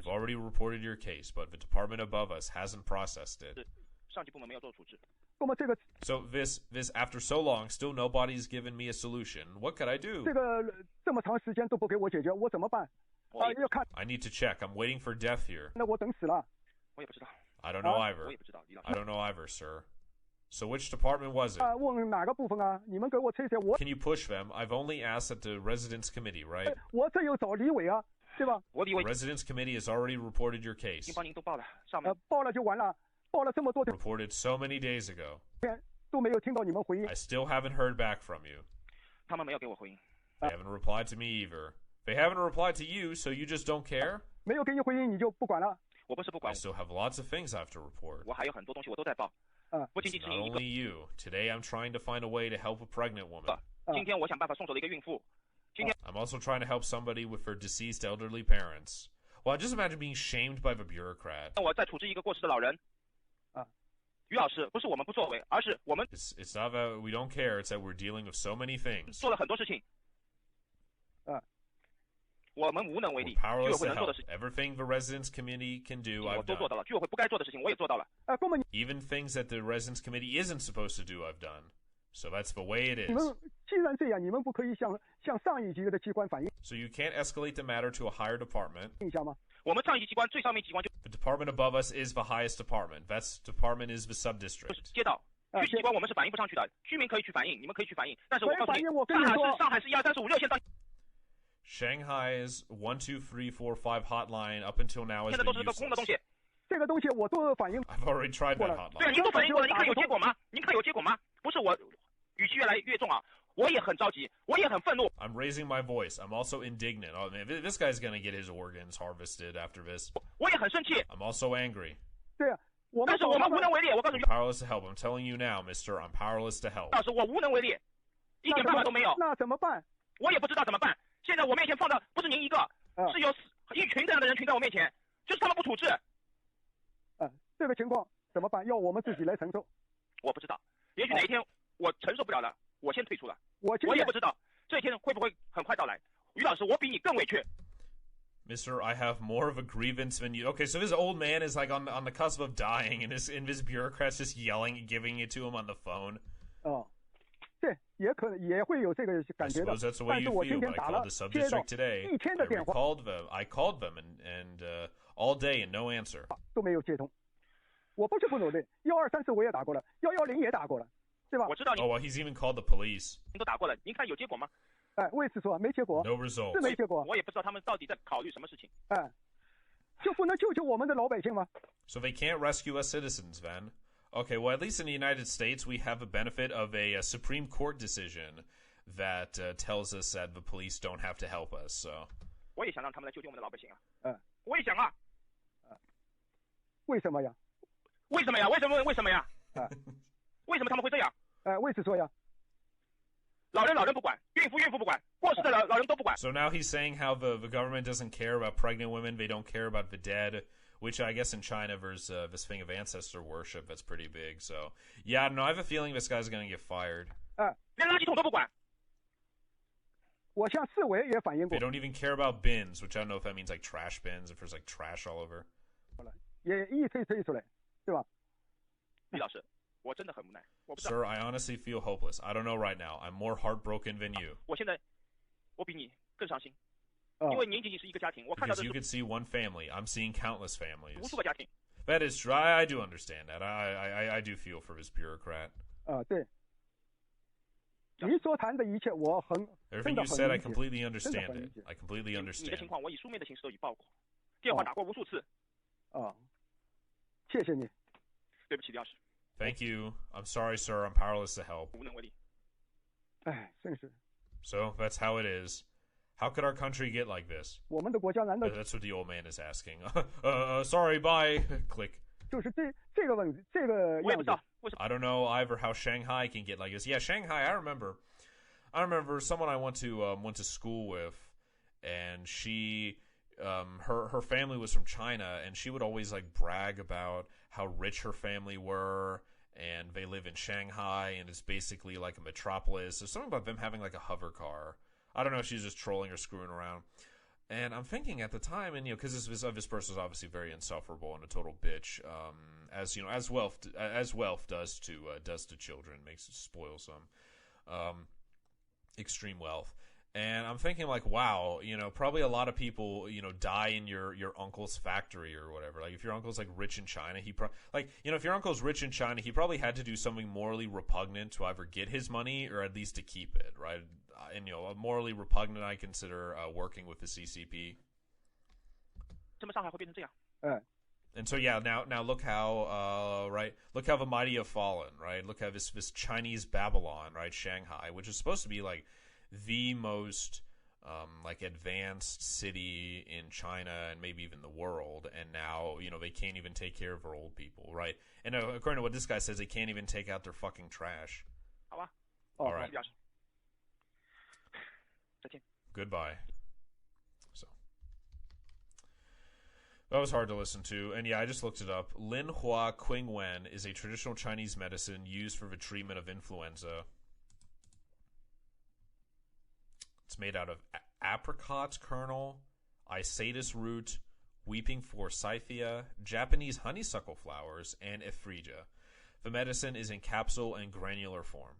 already reported your case, but the department above us hasn't processed it. So this after so long, still nobody's given me a solution. What could I do? I need to check. I'm waiting for death here. I don't know either, sir. So which department was it? Can you push them? I've only asked at the Residence Committee, right? The Residence Committee has already reported your case. 报了这么多的 Reported so many days ago. 天，都没有听到你们回应。 I still haven't heard back from you. 他们没有给我回应。 They haven't replied to me either. They haven't replied to you, so you just don't care? 没有给你回应，你就不管了。我不是不 I 管， still have lots of things I have to report. 我还有很多东西我都在报，不仅仅 It's 是 not 您一个。 only you. Today I'm trying to find a way to help a pregnant woman. 今天我想办法送走了一个孕妇。今天 I'm also trying to help somebody with her deceased elderly parents. Well, just imagine being shamed by the bureaucrat. 我在处置一个过世的老人。于老师，不是我们不作为，而是我们 It's not that we don't care. It's that we're dealing with so many things. 做了很多事情。我们无能为 We're 力。居委 powerless 会 to 能做的 help. 事情， Everything the residents committee can do, 我 I've 都做 done. 到了。居委会不该做的事情，我也做到了。公们， Even things that the residents committee isn't supposed to do, I've done. So that's the way it 你 is. 们既然这样，你们不可以向上一级的机关反映 So you can't escalate the matter to a higher department. 一下吗？我们上一级机关最上面机关就 The department above us is the highest department. That department is the 是 subdistrict. 街道。区级机关我们是反映不上去的，居民可以去反映，你们可以去反映，但是我告诉你，反映我跟你说上海是12345线到 Shanghai's 1, 2, 3, 4, 5 hotline up until now has 现在 been 都是个空的东 useless. 西。这个东西我都反映 I've already tried that 过了。对啊， hotline. 您都反映过了，您看有结果吗？您看有结果吗？不是我，语气越来越重啊，我也很着急，我也很愤怒。 I'm raising my voice. I'm also indignant. Oh man, this guy's gonna get his organs harvested after this. 我也很生气， I'm also angry. 对啊，我们但是我们无能为力。我告诉 I'm 你， powerless to help. I'm telling you now, mister, I'm powerless to help. 老师，我无能为力，一点办法都没有，那怎么办？我也不知道怎么办。现在我面前放的不是您一个，是有一群这样的人群在我面前，就是他们不处置。这个情况怎么办？要我们自己来承受。我不知道，也许哪一天我承受不了了，我先退出了。我也不知道这一天会不会很快到来。于老师，我比你更委屈。 Mister, I have more of a grievance than you. Okay, so this old man is like on the cusp of dying, and this bureaucrat's just yelling and giving it to him on the phone. 对，也可能也会有这个 I 感觉的 suppose that's the。way 但是 you 我今 feel. 天 But I 打 called 了 the 接到 subdistrict today. 1天的电话 I called them and all day and no answer. 都没有接通。我不是不努力，12345我也打过了，110也打过了，对吧？我知道您 Oh, well, he's even called the police. 都打过了，您看有结果吗？我也是说没结果， No result. 是没结果，我也不知道他们到底在考虑什么事情。就不能救救我们的老百姓吗？ So they can't rescue us citizens, then? Okay, well, at least in the United States, we have the benefit of a Supreme Court decision that tells us that the police don't have to help us. So 我也想让他们来救救我们的老百姓啊。我也想啊。为什么呀？为什么呀？为什么呀？为什么他们会这样？为此说呀，老人不管，孕妇不管，过世的老人都不管。 So now he's saying how the government doesn't care about pregnant women, they don't care about the dead, which I guess in China there's this thing of ancestor worship that's pretty big. So yeah, no, I have a feeling this guy's gonna get fired. 连垃圾桶都不管。我向市委也反映过 They，don't even care about bins, which I don't know if that means like trash bins, if there's like trash all over. 也一推出来，对吧？李老师，我真的很无奈，我不知道。 Sir, I honestly feel hopeless. I don't know right now. I'm more heartbroken than you. 我现在，我比你更伤心，因为您仅仅是一个家庭，我看到 Because 的 you 是 could see one family. I'm seeing countless 无 families. 数个家庭。 That is true. I do understand that. I do feel for this bureaucrat. 对。您所谈的一切，我真 Everything 的 you 很 said, I 理解。 completely understand 真的很理 it. 解。 I completely 你的 understand. 情况我以书面的形式都已报过，电话打过无数次。谢谢你。对不起，李老师， Thank you. I'm sorry, sir. I'm powerless to help. 无能为力。真是 So that's how it is. How could our country get like this? 我们的国家难道 That's what the old man is asking. Sorry, bye. Click. 就是这个问题，这个样子我也不知道？为什么。 I don't know either how Shanghai can get like this. Yeah, Shanghai. I remember someone I went to school with, and she, her family was from China, and she would always like brag about how rich her family were, and they live in Shanghai, and it's basically like a metropolis. There's something about them having like a hover car. I don't know if she's just trolling or screwing around. And I'm thinking at the time, and because this person is obviously very insufferable and a total bitch, as you know, as wealth does to children, makes it spoil some, extreme wealth. And I'm thinking like, wow, probably a lot of people, die in your uncle's factory or whatever. Like if your uncle's like rich in China, if your uncle's rich in China, he probably had to do something morally repugnant to either get his money or at least to keep it, right? And morally repugnant, I consider working with the CCP. 怎么上海会变成这样？ And so now look how look how the mighty have fallen, right? Look how this Chinese Babylon, right, Shanghai, which is supposed to be like the most like advanced city in China and maybe even the world, and now they can't even take care of their old people, right? And according to what this guy says, they can't even take out their fucking trash. All right. Goodbye. So that was hard to listen to, and yeah, I just looked it up. Lin Hua Qingwen is a traditional Chinese medicine used for the treatment of influenza. It's made out of apricot kernel, isatis root, weeping forsythia, Japanese honeysuckle flowers, and ephrasia. The medicine is in capsule and granular form.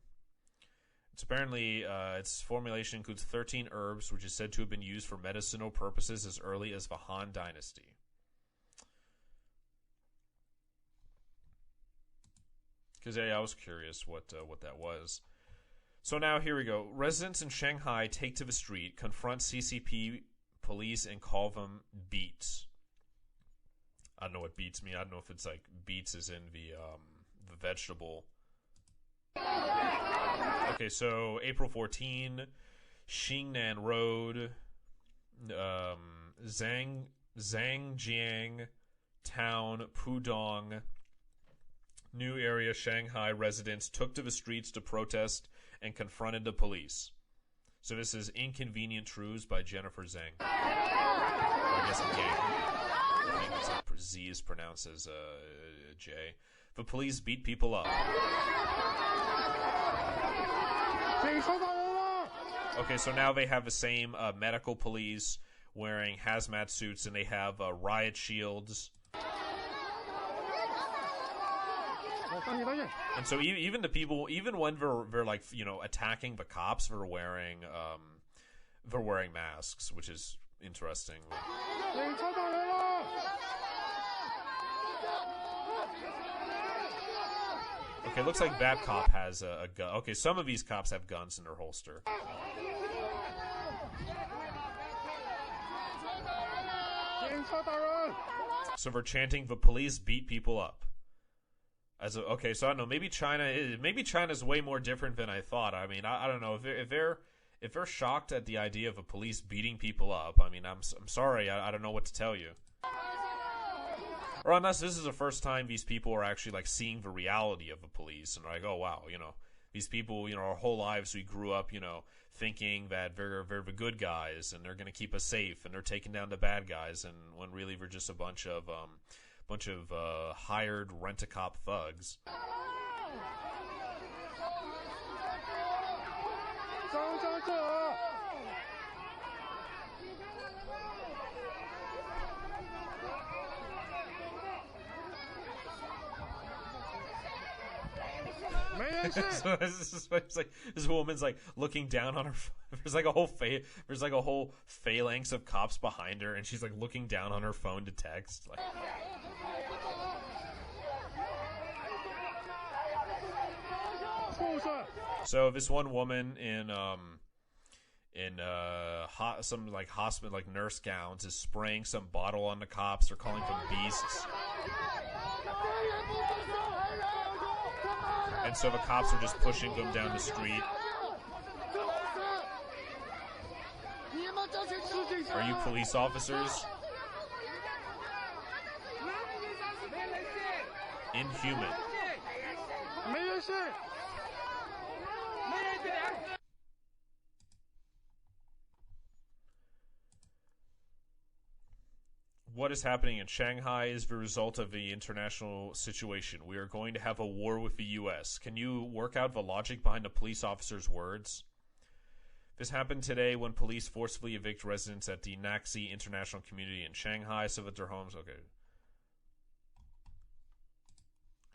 It's apparently, its formulation includes 13 herbs, which is said to have been used for medicinal purposes as early as the Han Dynasty. Because I was curious what that was. So now here we go. Residents in Shanghai take to the street, confront CCP police, and call them beets. I don't know what beets mean. I don't know if it's like beets is in the vegetable. Okay, so April 14, Xingnan Road, Zhangjiang Town, Pudong, New area Shanghai residents took to the streets to protest and confronted the police. So this is Inconvenient Truths by Jennifer Zhang. Or I guess Yang. I think it's like Z is pronounced as J. The police beat people up. Okay, so now they have the same medical police wearing hazmat suits, and they have riot shields. And so even the people, even when they're like attacking the cops, they're wearing masks, which is interesting. Okay, looks like that cop has a gun. Okay, some of these cops have guns in their holster. So they're chanting, "The police beat people up." Okay, so I don't know. Maybe China's way more different than I thought. I mean, I don't know if they're shocked at the idea of the police beating people up. I mean, I'm sorry. I don't know what to tell you. Or unless this is the first time these people are actually like seeing the reality of the police and like, oh wow, these people, our whole lives we grew up, thinking that they're the good guys and they're gonna keep us safe and they're taking down the bad guys, and when really we're just a bunch of hired rent-a-cop thugs. So this woman's like looking down on her. There's like a whole phalanx of cops behind her, and she's like looking down on her phone to text. Like, so this one woman in some like hospital like nurse gowns is spraying some bottle on the cops. They're calling them beasts. And so the cops are just pushing them down the street. Are you police officers? Inhuman. What is happening in Shanghai is the result of the international situation. We are going to have a war with the U.S. Can you work out the logic behind the police officer's words? This happened today when police forcibly evict residents at the Naxi International Community in Shanghai so that their homes... Okay.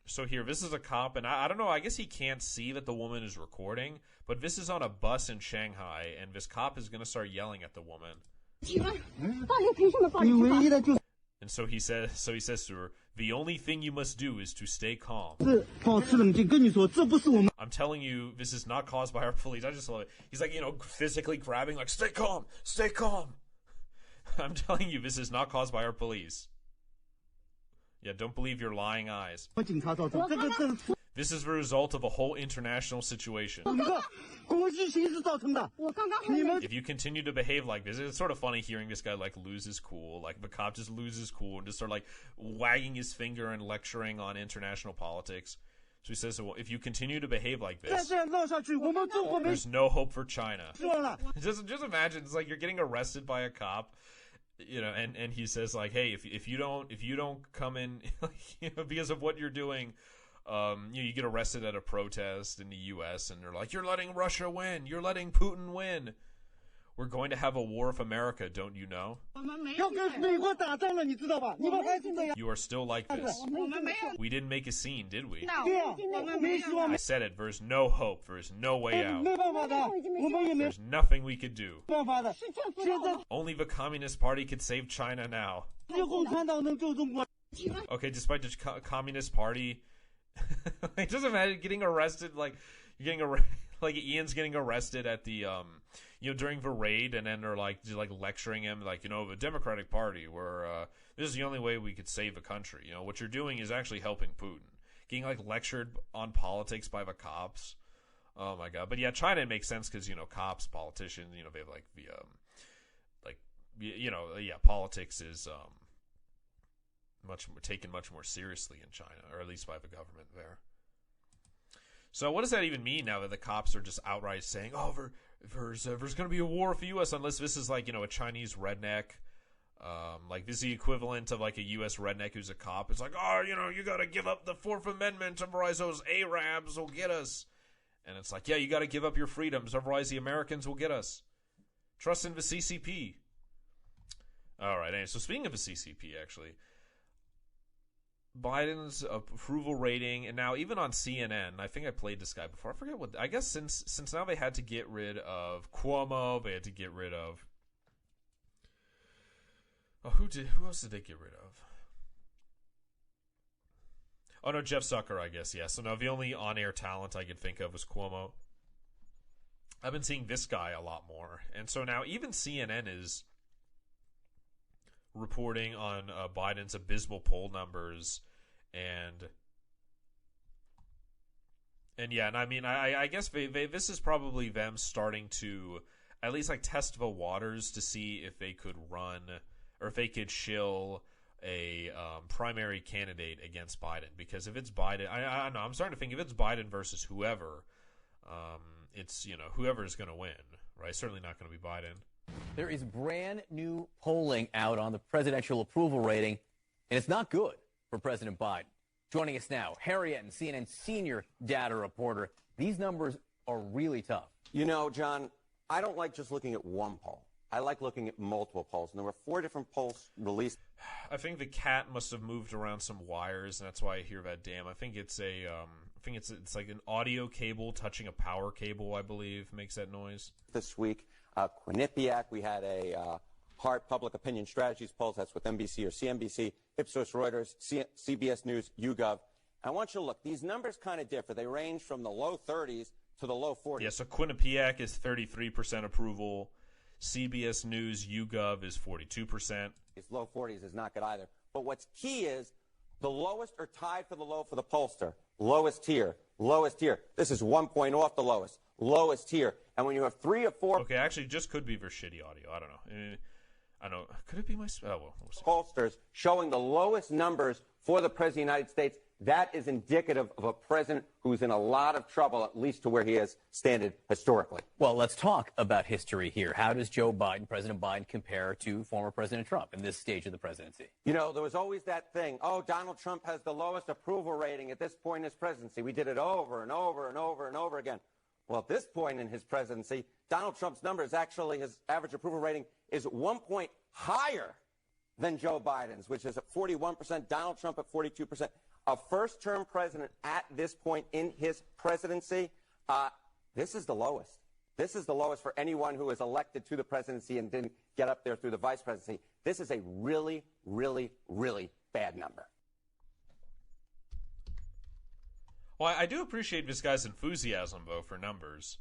So here, this is a cop, and I don't know, I guess he can't see that the woman is recording, but this is on a bus in Shanghai, and this cop is going to start yelling at the woman. And so he says to her, "The only thing you must do is to stay calm." I'm telling you, this is not caused by our police. I just love it. He's like, physically grabbing, like, stay calm, stay calm. I'm telling you, this is not caused by our police. Yeah, don't believe your lying eyes. This is the result of a whole international situation. If you continue to behave like this, it's sort of funny hearing this guy like lose his cool, like the cop just loses cool and just start like wagging his finger and lecturing on international politics. So he says, well, if you continue to behave like this, there's no hope for China. Just imagine, it's like you're getting arrested by a cop, you know, and he says like, hey, if you don't come in, you know, because of what you're doing, you get arrested at a protest in the U.S. and they're like, you're letting Russia win, you're letting Putin win. We're going to have a war of America, don't you know? You are still like this. We didn't make a scene, did we? No. I said it. There's no hope. There's no way out. There's nothing we could do. Only the Communist Party could save China now. Okay, despite the Communist Party, like, just imagine getting arrested, like Ian's getting arrested at the you know, during the raid, and then they're like lecturing him, like, you know, the Democratic Party, where this is the only way we could save the country. You know, what you're doing is actually helping Putin. Getting like lectured on politics by the cops. Oh my god! But yeah, China makes sense because, you know, cops, politicians, you know, they have like the politics is taken much more seriously in China, or at least by the government there. So what does that even mean now that the cops are just outright saying, oh, there's going to be a war for U.S. unless this is like, you know, a Chinese redneck. Like, this is the equivalent of like a U.S. redneck who's a cop. It's like, oh, you know, you got to give up the Fourth Amendment, otherwise those Arabs will get us. And it's like, yeah, you got to give up your freedoms, otherwise the Americans will get us. Trust in the CCP. All right, anyway, so speaking of the CCP, actually, Biden's approval rating, and now even on CNN, I think I played this guy before. I forget what. I guess since now they had to get rid of Cuomo, they had to get rid of. Oh, who else did they get rid of? Oh no, Jeff Zucker, I guess. Yeah. So now the only on-air talent I could think of was Cuomo. I've been seeing this guy a lot more, and so now even CNN is reporting on Biden's abysmal poll numbers, and yeah, and I mean, I guess this is probably them starting to at least like test the waters to see if they could run or if they could shill a primary candidate against Biden, because if it's Biden, I don't know, I'm starting to think if it's Biden versus whoever, it's, you know, whoever is going to win, right? Certainly not going to be Biden. There is brand new polling out on the presidential approval rating, and it's not good for President Biden. Joining us now, Harriet and CNN senior data reporter. These numbers are really tough. You know, John, I don't like just looking at one poll. I like looking at multiple polls, and there were 4 different polls released. I think the cat must have moved around some wires, and that's why I hear that damn. I think it's it's like an audio cable touching a power cable, I believe, makes that noise. This week, Quinnipiac, we had a Hart Public Opinion Strategies polls. That's with NBC or CNBC, Ipsos Reuters, CBS News, YouGov. I want you to look. These numbers kind of differ. They range from the low 30s to the low 40s. Yeah, so Quinnipiac is 33% approval. CBS News, YouGov is 42%. It's low 40s is not good either. But what's key is the lowest are tied for the low for the pollster. Lowest tier, lowest tier. This is 1 point off the lowest. Lowest tier. And when you have 3 or 4... Okay, actually, just could be their shitty audio. I don't know. I don't know. Could it be my... Oh, well, we'll see. Pollsters showing the lowest numbers for the President of the United States. That is indicative of a president who's in a lot of trouble, at least to where he has standed historically. Well, let's talk about history here. How does Joe Biden, President Biden, compare to former President Trump in this stage of the presidency? You know, there was always that thing, oh, Donald Trump has the lowest approval rating at this point in his presidency. We did it over and over and over and over again. Well, at this point in his presidency, Donald Trump's numbers, actually his average approval rating is 1 point higher than Joe Biden's, which is at 41%, Donald Trump at 42%. A first-term president at this point in his presidency, this is the lowest. This is the lowest for anyone who was elected to the presidency and didn't get up there through the vice presidency. This is a really, really, really bad number. Well, I do appreciate this guy's enthusiasm, though, for numbers.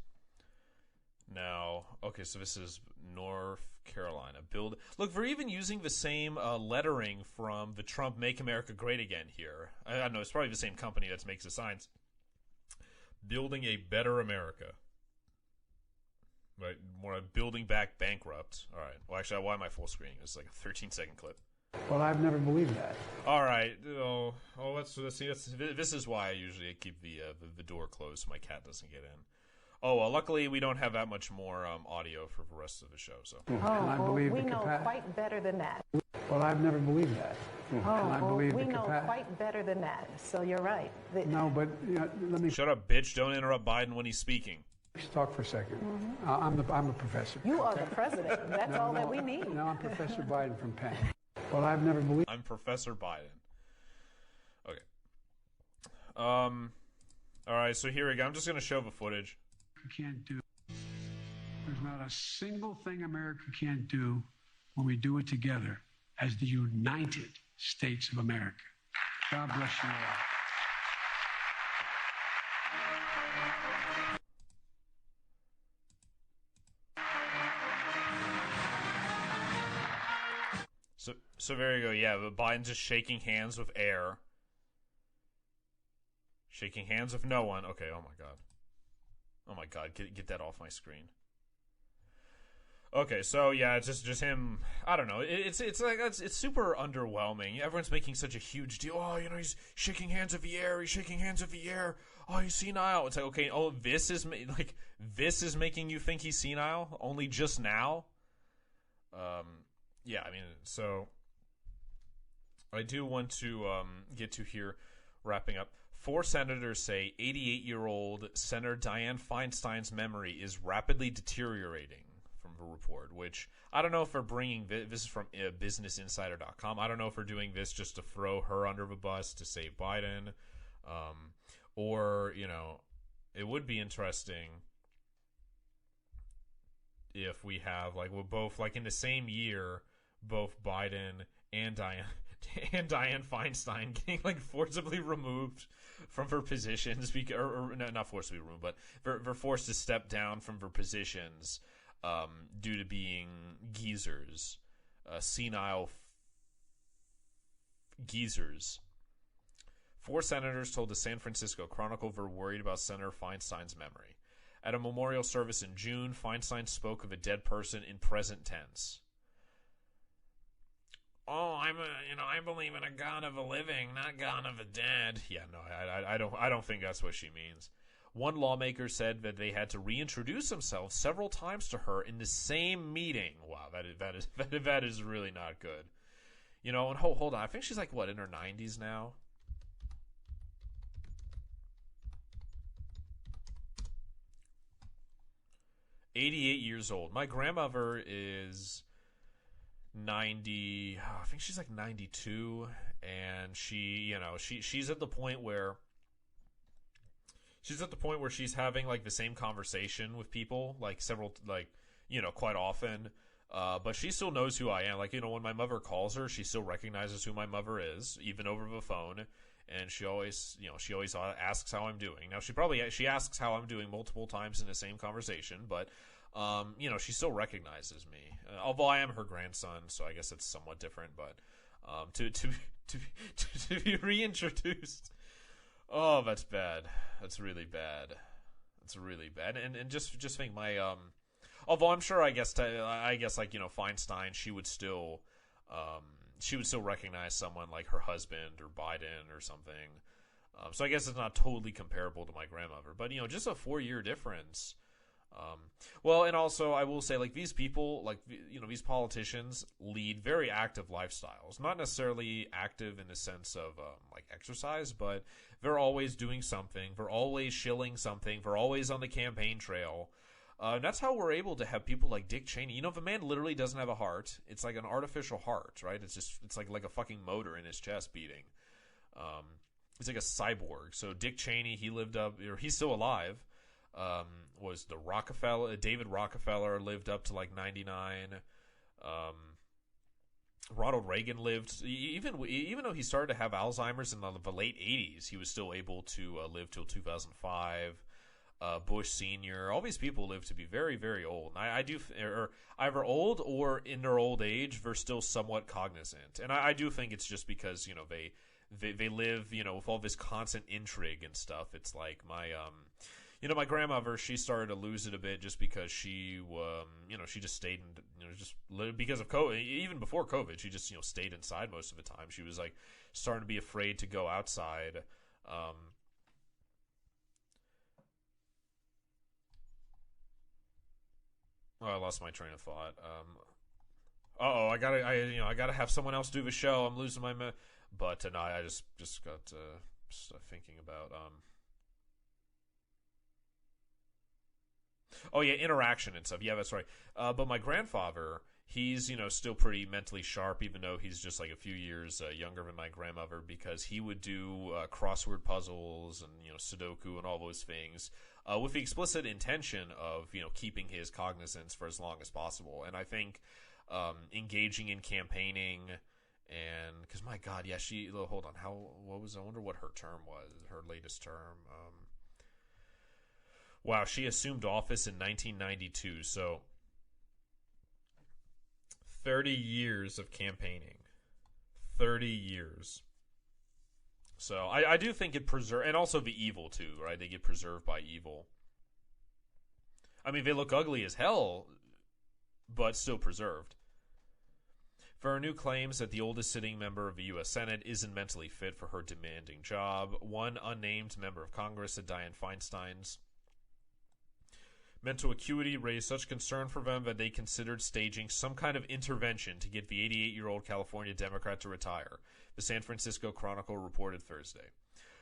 Now, okay, so this is North Carolina. Look, we're even using the same lettering from the Trump Make America Great Again here. I don't know, it's probably the same company that makes the signs. Building a better America. Right, more building back bankrupt. All right. Well, actually, why am I full screening? It's like a 13-second clip. Well, I've never believed that. All right. Let's see. This is why I usually keep the door closed so my cat doesn't get in. Oh, well, luckily we don't have that much more audio for the rest of the show. So. We know quite better than that. Well, I've never believed that. We know quite better than that. So you're right. No, but let me. Shut up, bitch! Don't interrupt Biden when he's speaking. Let's talk for a second. I'm a professor. You are the president. That's all that we need. No, I'm Professor Biden from Penn. Well, I've never believed. I'm Professor Biden. Okay. All right. So here we go. I'm just going to show the footage. Can't do. There's not a single thing America can't do when we do it together as the United States of America. God bless you all. So there you go. Yeah, but Biden's just shaking hands with air. Shaking hands with no one. Okay, oh my god. Oh my god, get that off my screen. Okay, so yeah, it's just him. I don't know. It's like it's super underwhelming. Everyone's making such a huge deal. Oh, he's shaking hands with the air. He's shaking hands with the air. Oh, he's senile. It's like, okay, oh, this is making you think he's senile only just now. Yeah, I mean, so I do want to get to here, wrapping up. 4 senators say 88-year-old Senator Dianne Feinstein's memory is rapidly deteriorating from the report, which I don't know if they're bringing this is from BusinessInsider.com. I don't know if they're doing this just to throw her under the bus to save Biden, or, it would be interesting if we have, like, we're both, like, in the same year, both Biden and Dianne Feinstein getting, like, forcibly removed from their positions, or not forcibly removed, but they're forced to step down from their positions due to being geezers, senile geezers. 4 senators told the San Francisco Chronicle they're worried about Senator Feinstein's memory. At a memorial service in June, Feinstein spoke of a dead person in present tense. Oh, I believe in a God of the living, not God of the dead. Yeah, no, I don't think that's what she means. One lawmaker said that they had to reintroduce themselves several times to her in the same meeting. Wow, that is really not good. And hold on, I think she's like in her 90s now. "88 years old. My grandmother is 90. I think she's like 92, and she's at the point where she's having like the same conversation with people quite often. But she still knows who I am. Like, when my mother calls her, she still recognizes who my mother is, even over the phone. And she always asks how I'm doing. Now, she asks how I'm doing multiple times in the same conversation, but, she still recognizes me. Although I am her grandson, so I guess it's somewhat different, but, to be reintroduced. Oh, that's bad. That's really bad. That's really bad. And just think although I'm sure, Feinstein, she would still recognize someone like her husband or Biden or something. So I guess it's not totally comparable to my grandmother, but just a 4-year difference. And also I will say, like, these people, these politicians lead very active lifestyles, not necessarily active in the sense of exercise, but they're always doing something. They're always shilling something. They're always on the campaign trail. And that's how we're able to have people like Dick Cheney. The man literally doesn't have a heart. It's like an artificial heart, right? It's like a fucking motor in his chest beating. He's like a cyborg. So Dick Cheney, he's still alive. Was the David Rockefeller lived up to like 99. Ronald Reagan lived, even though he started to have Alzheimer's in the late 80s, he was still able to live till 2005. Bush Sr., all these people live to be very, very old. And I do, or either old or in their old age, they're still somewhat cognizant. And I do think it's just because, they live, with all this constant intrigue and stuff. It's like my grandmother, she started to lose it a bit just because she just stayed in, just because of COVID. Even before COVID, she just, stayed inside most of the time. She was like starting to be afraid to go outside. Oh, I lost my train of thought. I gotta have someone else do the show. I'm losing my but no, I just got thinking about oh yeah, interaction and stuff. Yeah, that's right. But my grandfather, he's still pretty mentally sharp, even though he's just like a few years younger than my grandmother, because he would do crossword puzzles and Sudoku and all those things. With the explicit intention of, keeping his cognizance for as long as possible. And I think engaging in campaigning and... Because, my God, yeah, hold on. I wonder what her term was, her latest term. Wow, she assumed office in 1992, so 30 years of campaigning. 30 years. So I do think it preserved, and also the evil too, right? They get preserved by evil. I mean, they look ugly as hell, but still preserved. There are new claims that the oldest sitting member of the U.S. Senate isn't mentally fit for her demanding job. One unnamed member of Congress said Dianne Feinstein's mental acuity raised such concern for them that they considered staging some kind of intervention to get the 88-year-old California Democrat to retire, the San Francisco Chronicle reported Thursday.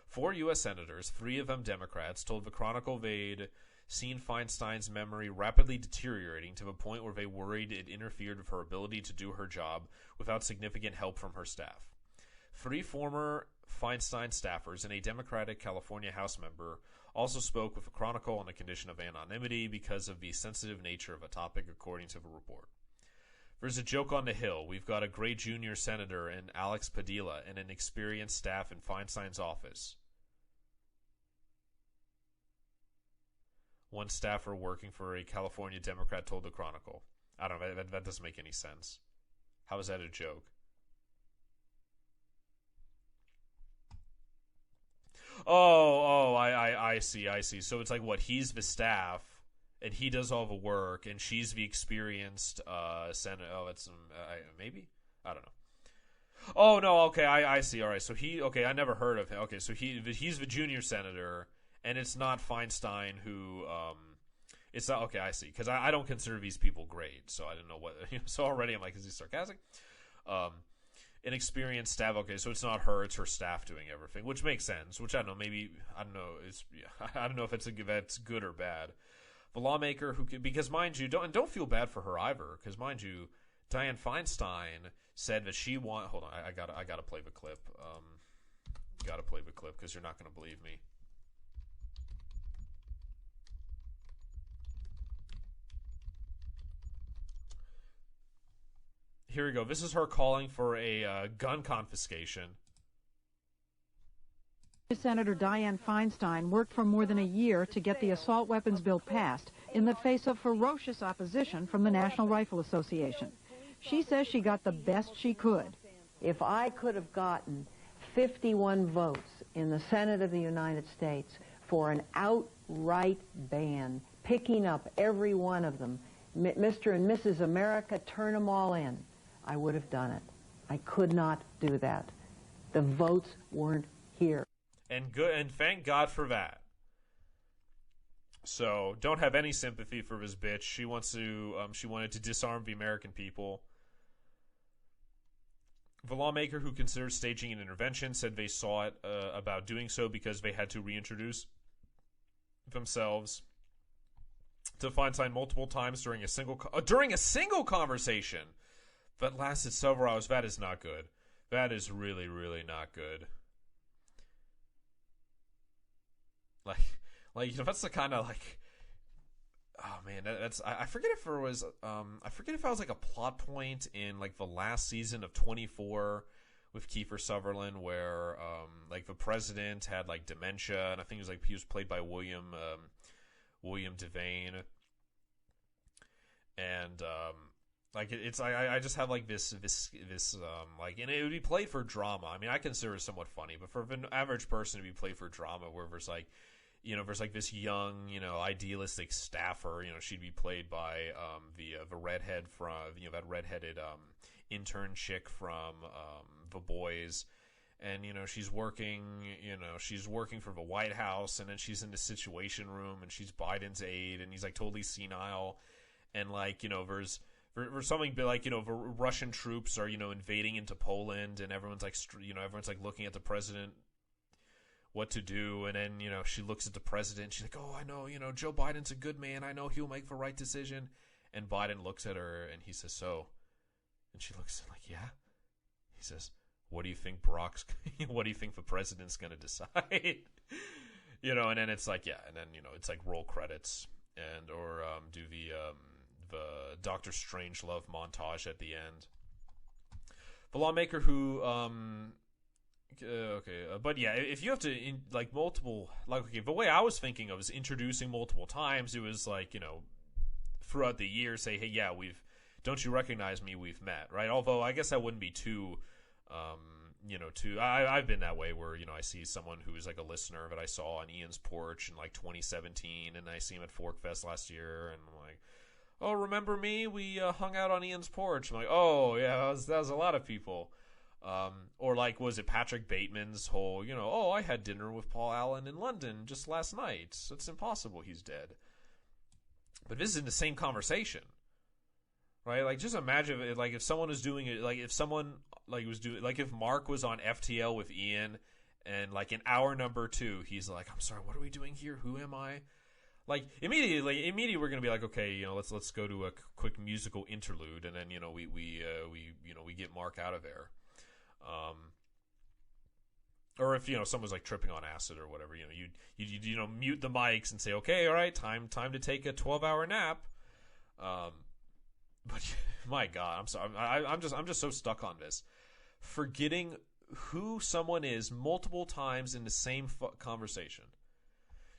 4 U.S. senators, 3 of them Democrats, told the Chronicle they'd seen Feinstein's memory rapidly deteriorating to the point where they worried it interfered with her ability to do her job without significant help from her staff. 3 former Feinstein staffers and a Democratic California House member also spoke with the Chronicle on the condition of anonymity because of the sensitive nature of a topic, according to the report. There's a joke on the Hill. We've got a great junior senator in Alex Padilla and an experienced staff in Feinstein's office. One staffer working for a California Democrat told the Chronicle. I don't know, that doesn't make any sense. How is that a joke? I see. So it's like, what, he's the staff, and he does all the work, and she's the experienced senator. Oh, that's maybe? I don't know. Oh, no, okay, I see. All right, so I never heard of him. Okay, so he's the junior senator, and it's not Feinstein who, it's not, okay, I see. Because I don't consider these people great, so I didn't know what, so already I'm like, is he sarcastic? An experienced staff, okay, so it's not her, it's her staff doing everything, which makes sense, which I don't know, maybe, I don't know if that's good or bad. The lawmaker because mind you, don't feel bad for her either, because mind you, Dianne Feinstein said that she hold on, I gotta play the clip, because you're not gonna believe me. Here we go. This is her calling for a gun confiscation. Senator Dianne Feinstein worked for more than a year to get the assault weapons bill passed in the face of ferocious opposition from the National Rifle Association. She says she got the best she could. If I could have gotten 51 votes in the Senate of the United States for an outright ban, picking up every one of them, Mr. and Mrs. America, turn them all in, I would have done it. I could not do that. The votes weren't here. And thank God for that. So don't have any sympathy for this bitch. She wanted to disarm the American people. The lawmaker who considered staging an intervention said they saw it about doing so because they had to reintroduce themselves to Feinstein multiple times during a single conversation that lasted several hours. That is not good. That is really, really not good. Like that's the kind of like, oh man, that's I forget if there was I was like a plot point in like the last season of 24 with Kiefer Sutherland where like the president had like dementia, and I think it was like he was played by William William Devane. And I just have like this like, and it would be played for drama. I mean, I consider it somewhat funny, but for an average person to be played for drama, where there's like, there's like this young, idealistic staffer, she'd be played by the redhead from, that redheaded intern chick from The Boys. And, she's working for the White House, and then she's in the Situation Room, and she's Biden's aide, and he's like totally senile. And like, there's something like, the Russian troops are, invading into Poland, and everyone's like, looking at the president what to do. And then, she looks at the president. She's like, oh, I know, Joe Biden's a good man. I know he'll make the right decision. And Biden looks at her and he says, so, and she looks like, yeah. He says, what do you think what do you think the president's going to decide? And then it's like, yeah. And then, it's like roll credits or do the Dr. Strangelove montage at the end. The lawmaker who, but yeah, if you have to the way I was thinking of is introducing multiple times. It was like, throughout the year say, hey, yeah, don't you recognize me? We've met, right? Although I guess that wouldn't be too, I've been that way where, I see someone who's like a listener that I saw on Ian's porch in like 2017, and I see him at Forkfest last year, and I'm like, oh, remember me? We hung out on Ian's porch. I'm like, oh yeah, that was a lot of people. Or like, was it Patrick Bateman's whole, oh, I had dinner with Paul Allen in London just last night. It's impossible he's dead. But this is in the same conversation, right? Like, just imagine if someone was doing it, like if someone if Mark was on FTL with Ian, and like in hour number 2, he's like, I'm sorry, what are we doing here? Who am I? Like immediately we're gonna be like, okay, let's go to a quick musical interlude, and then we get Mark out of there. Or if someone's like tripping on acid or whatever, you mute the mics and say, okay, all right, time to take a 12-hour nap. But my God, I'm sorry, I'm just so stuck on this, forgetting who someone is multiple times in the same conversation.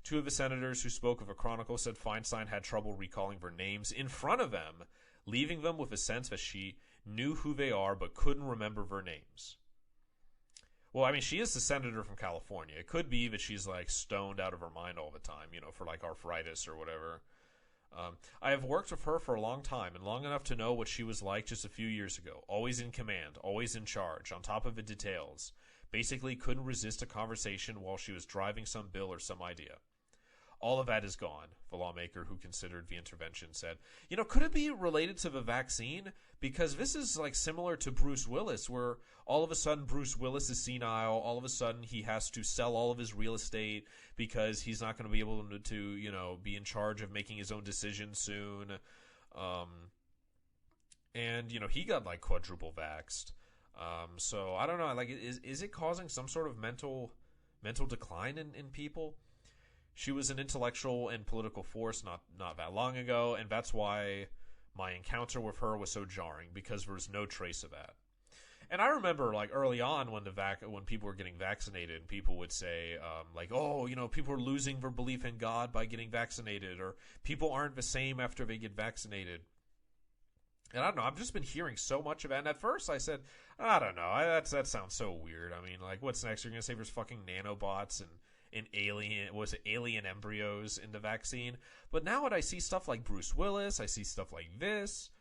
2 of the senators who spoke of a chronicle said Feinstein had trouble recalling their names in front of them, leaving them with a sense that she knew who they are but couldn't remember their names. Well, I mean, she is the senator from California. It could be that she's like stoned out of her mind all the time, for like arthritis or whatever. I have worked with her for a long time, and long enough to know what she was like just a few years ago. Always in command, always in charge, on top of the details. Basically couldn't resist a conversation while she was driving some bill or some idea. All of that is gone, the lawmaker who considered the intervention said. Could it be related to the vaccine? Because this is like similar to Bruce Willis, where all of a sudden Bruce Willis is senile. All of a sudden he has to sell all of his real estate because he's not going to be able to be in charge of making his own decisions soon. And he got like quadruple vaxxed. So I don't know. Like, is it causing some sort of mental decline in people? She was an intellectual and political force not that long ago, and that's why my encounter with her was so jarring, because there was no trace of that. And I remember, like, early on when people were getting vaccinated, people would say, people are losing their belief in God by getting vaccinated, or people aren't the same after they get vaccinated. And I don't know, I've just been hearing so much of that. And at first I said, I don't know, that sounds so weird. I mean, like, what's next? You're going to say there's fucking nanobots and alien embryos in the vaccine? But now when I see stuff like Bruce Willis, I see stuff like this,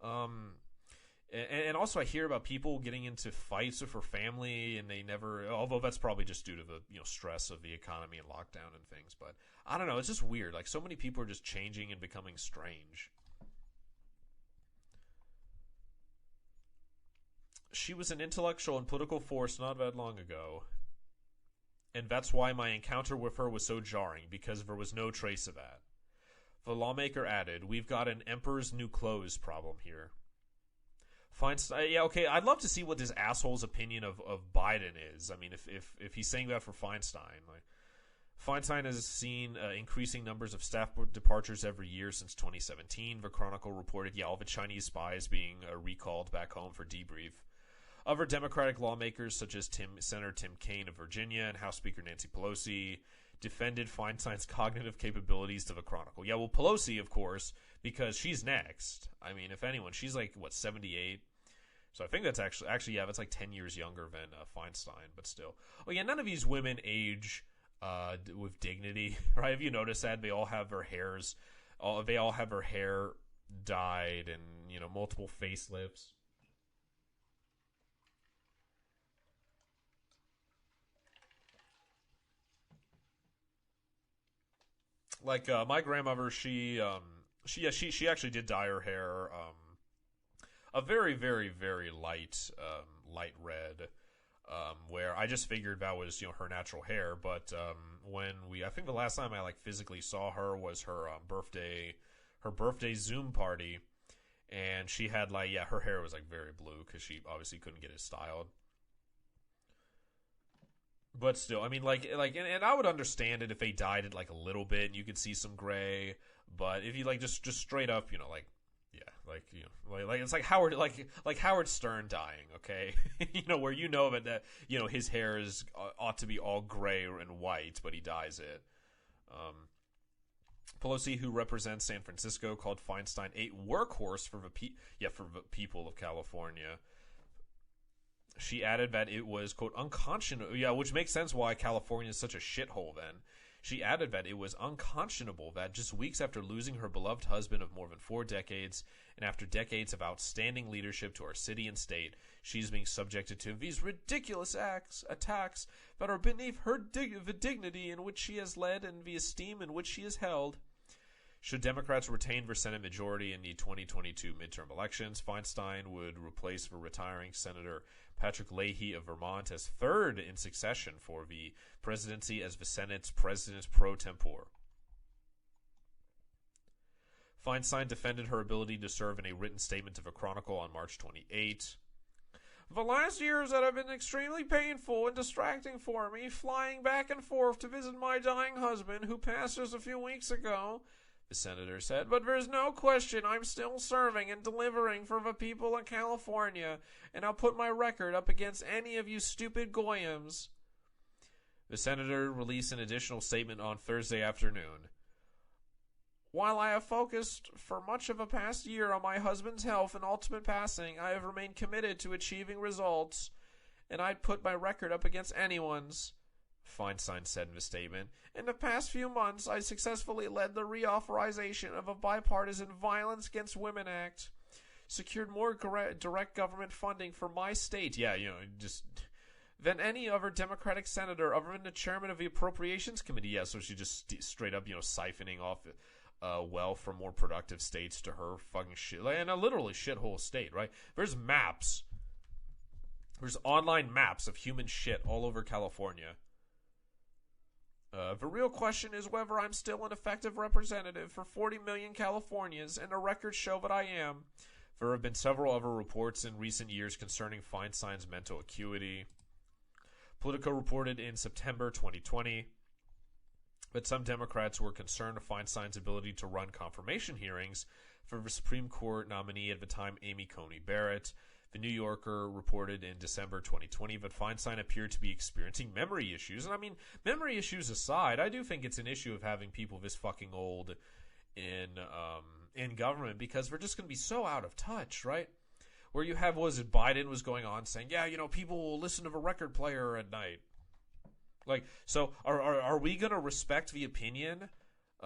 and also I hear about people getting into fights with her family, and they never, although that's probably just due to the stress of the economy and lockdown and things, but I don't know, it's just weird. Like, so many people are just changing and becoming strange. She was an intellectual and political force not that long ago, and that's why my encounter with her was so jarring, because there was no trace of that. The lawmaker added, we've got an emperor's new clothes problem here. Feinstein, yeah, okay, I'd love to see what this asshole's opinion of Biden is. I mean, if he's saying that for Feinstein. Like, Feinstein has seen increasing numbers of staff departures every year since 2017. The Chronicle reported, all the Chinese spies being recalled back home for debrief. Other Democratic lawmakers, such as Senator Tim Kaine of Virginia and House Speaker Nancy Pelosi, defended Feinstein's cognitive capabilities to the Chronicle. Yeah, well, Pelosi, of course, because she's next. I mean, if anyone, she's like, what, 78? So I think that's actually, yeah, that's like 10 years younger than Feinstein, but still. Oh, yeah, none of these women age with dignity, right? Have you noticed that? They all have their hairs, they all have their hair dyed and, you know, multiple facelifts. Like, my grandmother, she actually did dye her hair, a very, very, very light red, where I just figured that was, you know, her natural hair. But I think the last time I like physically saw her was her birthday Zoom party, and she had like, yeah, her hair was like very blue because she obviously couldn't get it styled. But still, I mean, and I would understand it if they dyed it like a little bit and you could see some gray. But if you like just straight up, you know, like, yeah, like, you know, like it's like Howard Stern dying, okay? You know, where you know that you know his hair ought to be all gray and white, but he dyes it. Pelosi, who represents San Francisco, called Feinstein a workhorse for the people of California. She added that it was, quote, unconscionable. Yeah, which makes sense why California is such a shithole then. She added that it was unconscionable that just weeks after losing her beloved husband of more than 4 decades, and after decades of outstanding leadership to our city and state, she's being subjected to these ridiculous attacks that are beneath the dignity in which she has led and the esteem in which she is held. Should Democrats retain their Senate majority in the 2022 midterm elections, Feinstein would replace the retiring Senator Patrick Leahy of Vermont as third in succession for the presidency as the Senate's president pro tempore. Feinstein defended her ability to serve in a written statement to the Chronicle on March 28. The last years that have been extremely painful and distracting for me, flying back and forth to visit my dying husband, who passed just a few weeks ago, the senator said, but there's no question I'm still serving and delivering for the people of California, and I'll put my record up against any of you stupid goyams. The senator released an additional statement on Thursday afternoon. While I have focused for much of the past year on my husband's health and ultimate passing, I have remained committed to achieving results, and I'd put my record up against anyone's, Feinstein said in the statement. In the past few months, I successfully led the reauthorization of a bipartisan Violence Against Women Act, secured more direct government funding for my state, than any other Democratic senator other than the chairman of the Appropriations Committee. Yeah, so she just straight up, siphoning off wealth from more productive states to her fucking shit. And a literally shithole state, right? There's maps. There's online maps of human shit all over California. The real question is whether I'm still an effective representative for 40 million Californians, and the records show that I am. There have been several other reports in recent years concerning Feinstein's mental acuity. Politico reported in September 2020 that some Democrats were concerned of Feinstein's ability to run confirmation hearings for the Supreme Court nominee at the time, Amy Coney Barrett. The New Yorker reported in December 2020 that Feinstein appeared to be experiencing memory issues. And I mean, memory issues aside, I do think it's an issue of having people this fucking old in government, because we're just going to be so out of touch, right? Where you have, Biden was going on saying, yeah, people will listen to the record player at night. Like, so are we going to respect the opinion,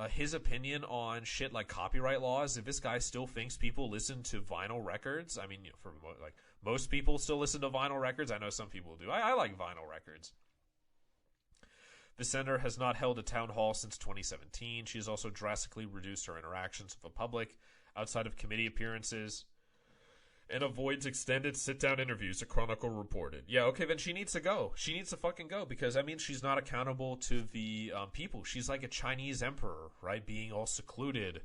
his opinion on shit like copyright laws, if this guy still thinks people listen to vinyl records? I mean, for like most people still listen to vinyl records. I know some people do. I like vinyl records. The senator has not held a town hall since 2017. She has also drastically reduced her interactions with the public outside of committee appearances and avoids extended sit-down interviews, the Chronicle reported. Yeah, okay, then she needs to go. She needs to fucking go, because that means she's not accountable to the people. She's like a Chinese emperor, right? Being all secluded,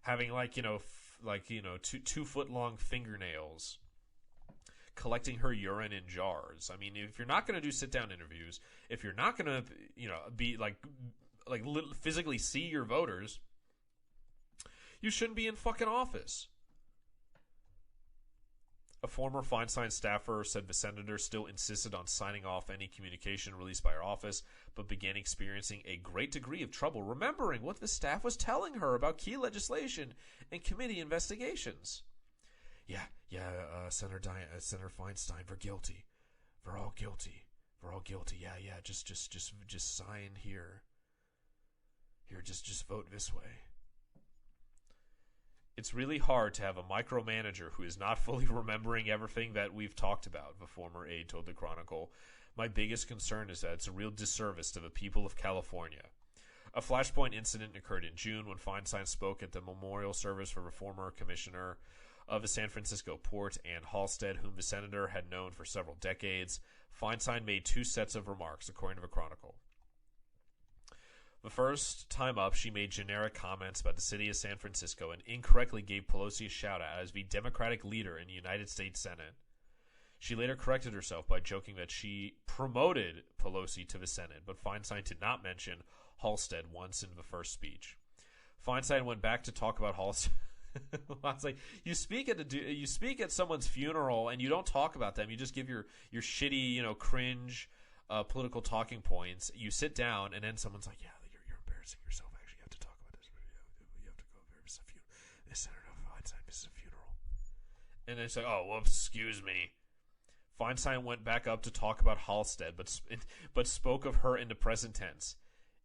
having 2-foot-long fingernails, collecting her urine in jars. I mean, if you're not going to do sit-down interviews, if you're not going to, be physically see your voters, you shouldn't be in fucking office. A former Feinstein staffer said the senator still insisted on signing off any communication released by her office, but began experiencing a great degree of trouble remembering what the staff was telling her about key legislation and committee investigations. Senator Feinstein, we're guilty. We're all guilty. We're all guilty. Yeah. Just sign here. Here, just vote this way. It's really hard to have a micromanager who is not fully remembering everything that we've talked about, the former aide told the Chronicle. My biggest concern is that it's a real disservice to the people of California. A flashpoint incident occurred in June when Feinstein spoke at the memorial service for the former commissioner of the San Francisco port, Ann Halstead, whom the senator had known for several decades. Feinstein made 2 sets of remarks, according to the Chronicle. The first time up, she made generic comments about the city of San Francisco and incorrectly gave Pelosi a shout-out as the Democratic leader in the United States Senate. She later corrected herself by joking that she promoted Pelosi to the Senate, but Feinstein did not mention Halstead once in the first speech. Feinstein went back to talk about Halstead. It's like you speak at someone's funeral and you don't talk about them. You just give your shitty, cringe political talking points. You sit down and then someone's like, "Yeah, you're embarrassing yourself. Actually, you have to talk about this. You have to go over this funeral. This Senator Feinstein, this is a funeral." And then it's like, "Oh, well, excuse me." Feinstein went back up to talk about Halstead, but spoke of her in the present tense.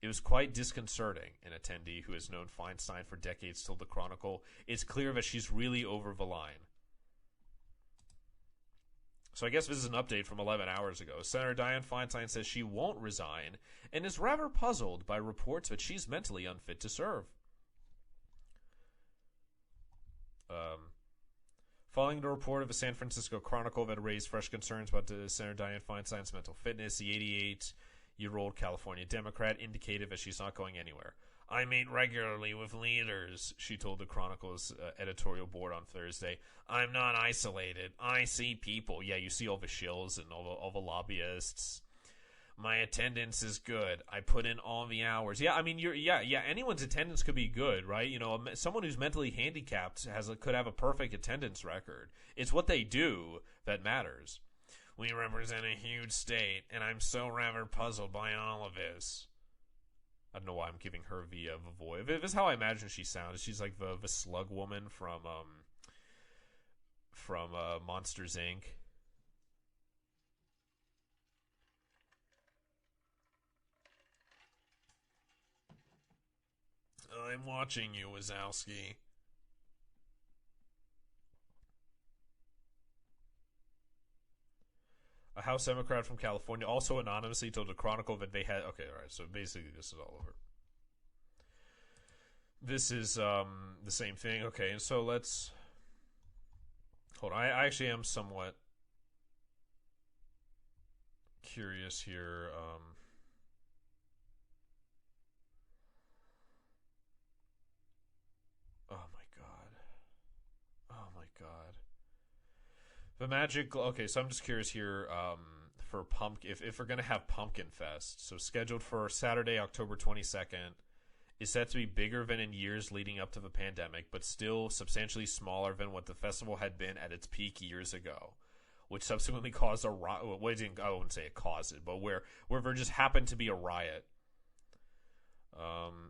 It was quite disconcerting, an attendee who has known Feinstein for decades told the Chronicle. It's clear that she's really over the line. So I guess this is an update from 11 hours ago. Senator Dianne Feinstein says she won't resign and is rather puzzled by reports that she's mentally unfit to serve. Following the report of the San Francisco Chronicle that raised fresh concerns about Senator Dianne Feinstein's mental fitness, the 88-year-old California Democrat indicated that she's not going anywhere. I meet regularly with leaders, she told the Chronicle's editorial board on Thursday. I'm not isolated. I see people. Yeah, you see all the shills and all the lobbyists. My attendance is good. I put in all the hours. Yeah, I mean, anyone's attendance could be good, right? Someone who's mentally handicapped could have a perfect attendance record. It's what they do that matters. We represent a huge state, and I'm so rather puzzled by all of this. I don't know why I'm giving her the voice. This is how I imagine she sounds. She's like the slug woman from Monsters, Inc. I'm watching you, Wazowski. A House Democrat from California, also anonymously, told the Chronicle that they had... Okay, all right, so basically this is all over. This is the same thing. Okay, and so let's... Hold on, I actually am somewhat curious here. Oh my god. The magic... Okay, so I'm just curious here for if we're going to have Pumpkin Fest. So scheduled for Saturday, October 22nd. Is set to be bigger than in years leading up to the pandemic, but still substantially smaller than what the festival had been at its peak years ago, which subsequently caused a riot. I wouldn't say it caused it, but where there just happened to be a riot.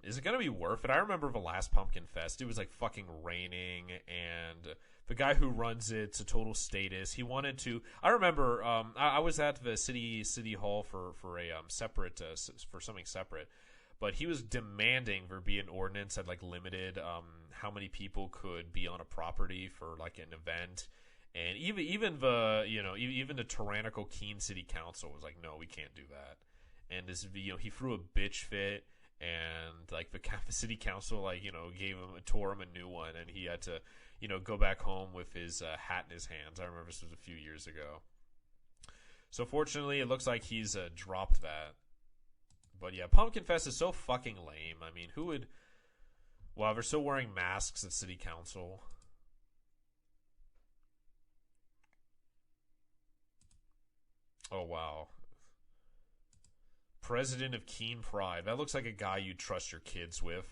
Is it going to be worth it? I remember the last Pumpkin Fest. It was like fucking raining, and the guy who runs it's a total status. He wanted to. I remember I was at the city hall for a separate for something separate, but he was demanding there be an ordinance that like limited how many people could be on a property for like an event, and even the tyrannical Keene City Council was like, no, we can't do that, and he threw a bitch fit. And like the city council, tore him a new one, and he had to, go back home with his hat in his hands. I remember this was a few years ago. So fortunately, it looks like he's dropped that. But yeah, Pumpkin Fest is so fucking lame. I mean, who would? Wow, they're still wearing masks at city council. Oh wow. President of Keen Pride. That looks like a guy you'd trust your kids with.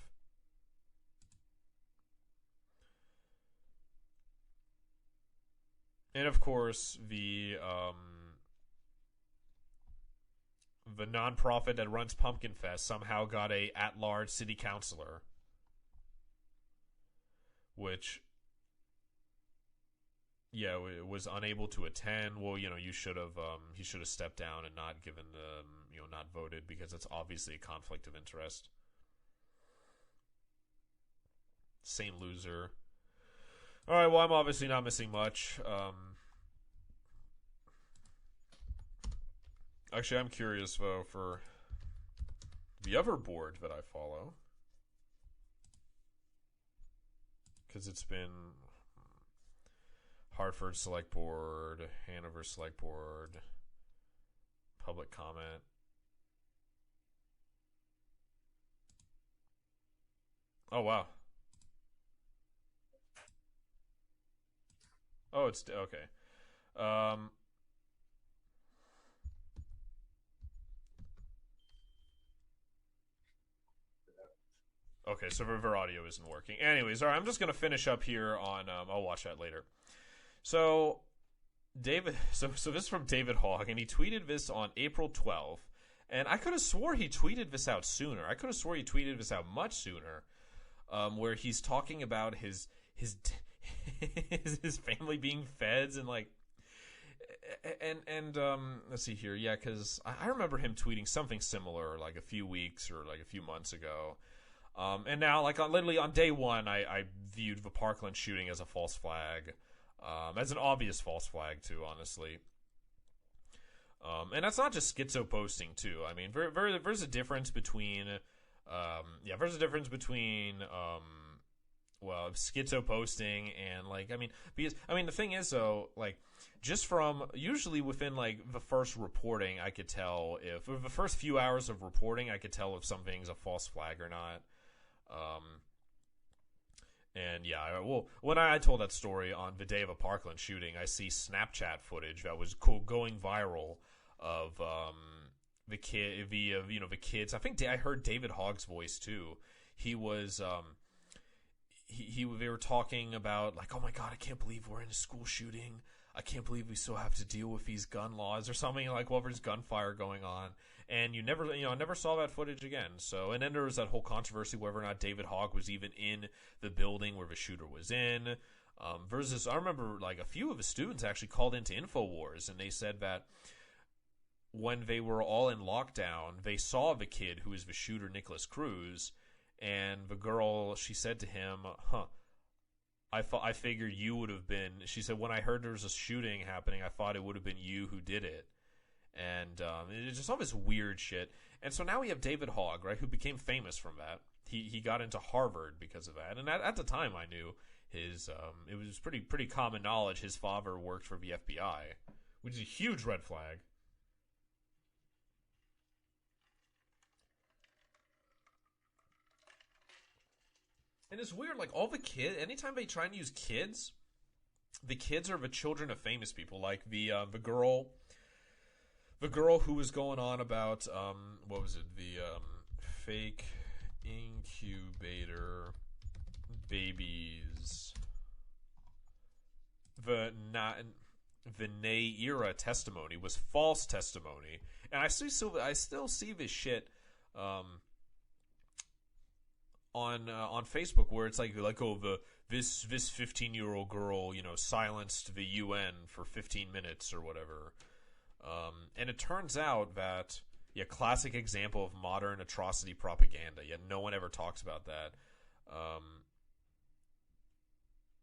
And of course, the nonprofit that runs Pumpkin Fest somehow got a at-large city councilor, which, yeah, was unable to attend. Well, you know, he should have stepped down and not given the, you know, not voted, because it's obviously a conflict of interest. Same loser. All right, well, I'm obviously not missing much. Actually, I'm curious, though, for the other board that I follow, because it's been Hartford Select Board, Hanover Select Board, public comment. Oh, wow. Oh, it's okay. Okay, so River Audio isn't working. Anyways, all right, I'm just going to finish up here on, I'll watch that later. So, so this is from David Hogg, and he tweeted this on April 12th, and I could have swore he tweeted this out sooner. I could have swore he tweeted this out much sooner, where he's talking about his family being feds, and like, and let's see here, yeah, because I remember him tweeting something similar like a few weeks or like a few months ago. And now, like, literally on day one, I viewed the Parkland shooting as a false flag, as an obvious false flag too, honestly. And that's not just schizo posting too. I mean, there's a difference between, well, schizo posting and, like, I mean, because, I mean, the thing is, though, like, just from, usually within, like, the first reporting, I could tell if, the first few hours of reporting, I could tell if something's a false flag or not. And yeah, well, when I told that story on the day of a Parkland shooting, I see Snapchat footage that was going viral of, the kids. I think I heard David Hogg's voice too. He was, they were talking about, like, oh my God, I can't believe we're in a school shooting. I can't believe we still have to deal with these gun laws or something, like, well, there's gunfire going on. And I never saw that footage again. So, and then there was that whole controversy whether or not David Hogg was even in the building where the shooter was in. Versus, I remember, like, a few of the students actually called into InfoWars, and they said that when they were all in lockdown, they saw the kid who was the shooter, Nicholas Cruz, and the girl, she said to him, I figured you would have been, she said, when I heard there was a shooting happening, I thought it would have been you who did it. And it's just all this weird shit. And so now we have David Hogg, right, who became famous from that. He got into Harvard because of that. And at the time, I knew his it was pretty common knowledge his father worked for the FBI, which is a huge red flag. And it's weird, like, all the kids, anytime they try and use kids, the kids are the children of famous people. Like the girl who was going on about, what was it? The fake incubator babies. The Nay-era testimony was false testimony. And I still see this shit, on Facebook, where it's like oh, this 15-year-old girl, silenced the UN for 15 minutes or whatever, and it turns out that, yeah, classic example of modern atrocity propaganda. Yet no one ever talks about that.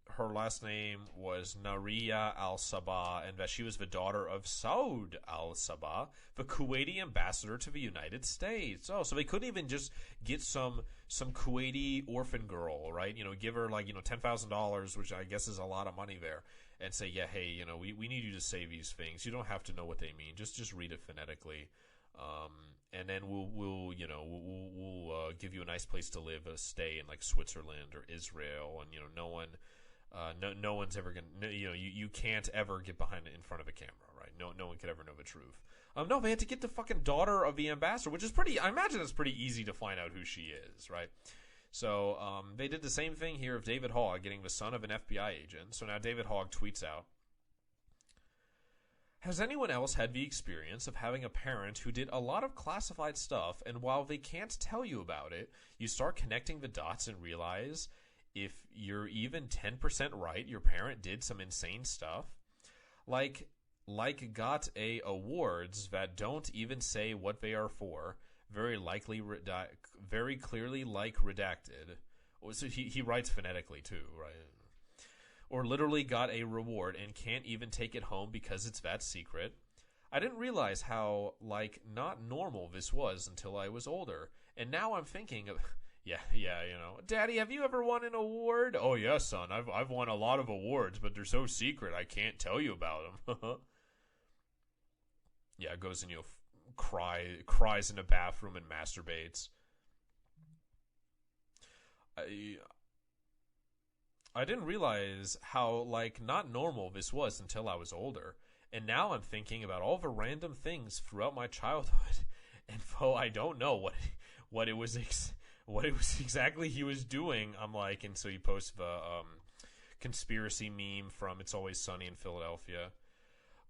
Her last name was Nariya al-Sabah, and that she was the daughter of Saud al-Sabah, the Kuwaiti ambassador to the United States. Oh, so they couldn't even just get some Kuwaiti orphan girl, right? Give her like, $10,000, which I guess is a lot of money there, and say, yeah, hey, we need you to say these things. You don't have to know what they mean. Just read it phonetically. And then we'll give you a nice place to live, stay in like Switzerland or Israel, and no one's ever gonna, you can't ever get in front of a camera, right? No one could ever know the truth. No, they had to get the fucking daughter of the ambassador, which is I imagine it's pretty easy to find out who she is, right? So, they did the same thing here of David Hogg getting the son of an FBI agent. So now David Hogg tweets out, Has anyone else had the experience of having a parent who did a lot of classified stuff, and while they can't tell you about it, you start connecting the dots and realize if you're even 10% right, your parent did some insane stuff? Like got awards that don't even say what they are for, very clearly like redacted. So he writes phonetically too, right? Or literally got a reward and can't even take it home because it's that secret. I didn't realize how, not normal this was until I was older. And now I'm thinking of, Daddy, have you ever won an award? Oh, yes, son, I've won a lot of awards, but they're so secret I can't tell you about them. Yeah, goes and, cries in a bathroom and masturbates. I didn't realize how, not normal this was until I was older. And now I'm thinking about all the random things throughout my childhood. And though I don't know what it was exactly he was doing, I'm like, and so he posts the conspiracy meme from It's Always Sunny in Philadelphia.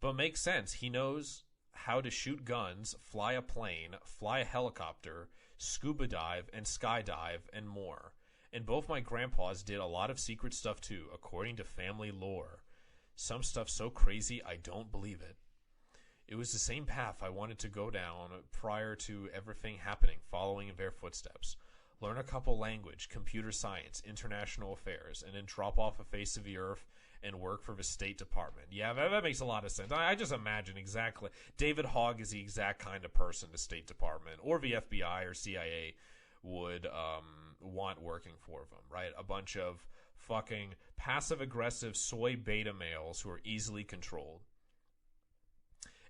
But makes sense. He knows how to shoot guns, fly a plane, fly a helicopter, scuba dive, and skydive, and more. And both my grandpas did a lot of secret stuff too, according to family lore. Some stuff so crazy I don't believe it. It was the same path I wanted to go down prior to everything happening, following in their footsteps. Learn a couple language, computer science, international affairs, and then drop off the face of the earth and work for the State Department. Yeah, that makes a lot of sense. I just imagine exactly. David Hogg is the exact kind of person the State Department or the FBI or CIA would want working for them, right? A bunch of fucking passive-aggressive soy beta males who are easily controlled.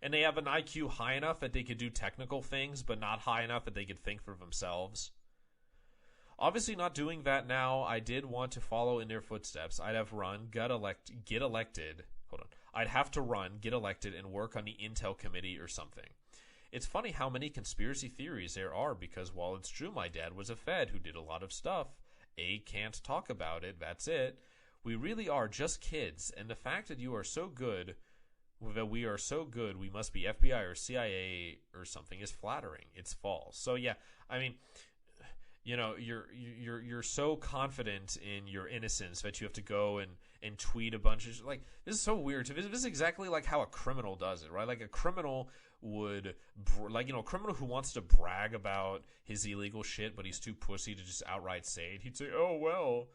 And they have an IQ high enough that they could do technical things, but not high enough that they could think for themselves. Obviously not doing that now. I did want to follow in their footsteps. I'd have run, get elected. Hold on. I'd have to run, get elected, and work on the Intel committee or something. It's funny how many conspiracy theories there are, because while it's true my dad was a Fed who did a lot of stuff, can't talk about it, that's it. We really are just kids, and the fact that we are so good, we must be FBI or CIA or something is flattering. It's false. So yeah, I mean, you're so confident in your innocence that you have to go and tweet a bunch of this is so weird. This is exactly like how a criminal does it, right? Like a criminal would, a criminal who wants to brag about his illegal shit, but he's too pussy to just outright say it. He'd say, "Oh well,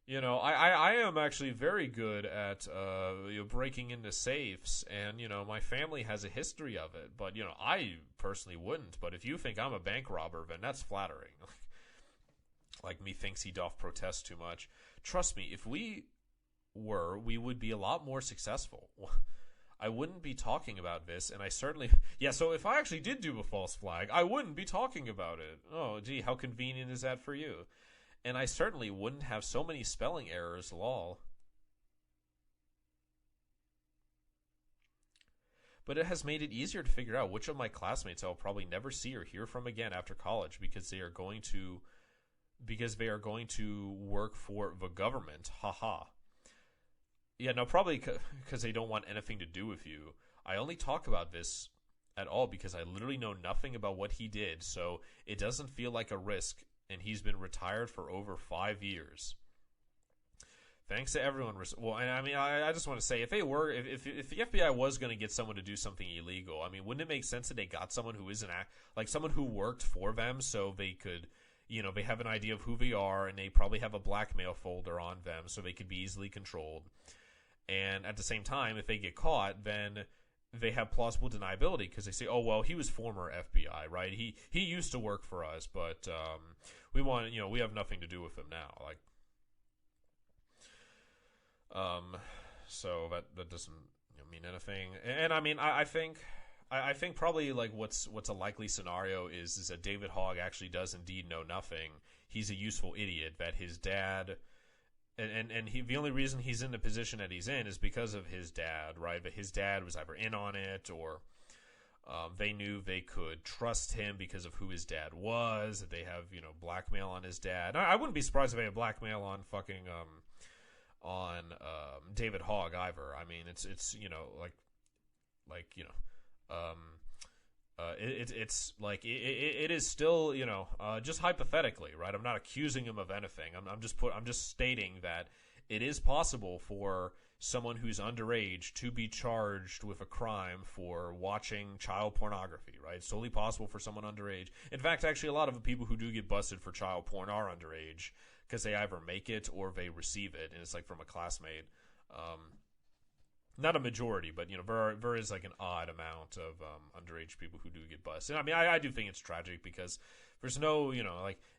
I am actually very good at breaking into safes, and my family has a history of it, but I personally wouldn't. But if you think I'm a bank robber, then that's flattering." Like me thinks he doth protest too much. Trust me, if we would be a lot more successful. I wouldn't be talking about this, and I certainly... Yeah, so if I actually did do a false flag, I wouldn't be talking about it. Oh, gee, how convenient is that for you? And I certainly wouldn't have so many spelling errors, lol. But it has made it easier to figure out which of my classmates I will probably never see or hear from again after college because they are going to work for the government. Haha. Yeah, no, probably because they don't want anything to do with you. I only talk about this at all because I literally know nothing about what he did, so it doesn't feel like a risk, and he's been retired for over 5 years. Thanks to everyone. Well, and I mean, I just want to say, if the FBI was going to get someone to do something illegal, I mean, wouldn't it make sense that they got someone who is someone who worked for them, so they could, they have an idea of who they are, and they probably have a blackmail folder on them, so they could be easily controlled. And at the same time, if they get caught, then they have plausible deniability because they say, "Oh well, he was former FBI, right? He used to work for us, but we have nothing to do with him now." So that doesn't mean anything. And I mean, I think probably what's a likely scenario is that David Hogg actually does indeed know nothing. He's a useful idiot that his dad. And the only reason he's in the position that he's in is because of his dad, right? But his dad was either in on it or they knew they could trust him because of who his dad was, that they have, blackmail on his dad. I wouldn't be surprised if they had blackmail on David Hogg either. I mean, it's Like, it's like it is still, just hypothetically, right? I'm not accusing him of anything. I'm just stating that it is possible for someone who's underage to be charged with a crime for watching child pornography, right? It's totally possible for someone underage. In fact, actually, a lot of the people who do get busted for child porn are underage because they either make it or they receive it, and it's like from a classmate. Not a majority, but there is like an odd amount of underage people who do get busted. I mean, I do think it's tragic because there's no,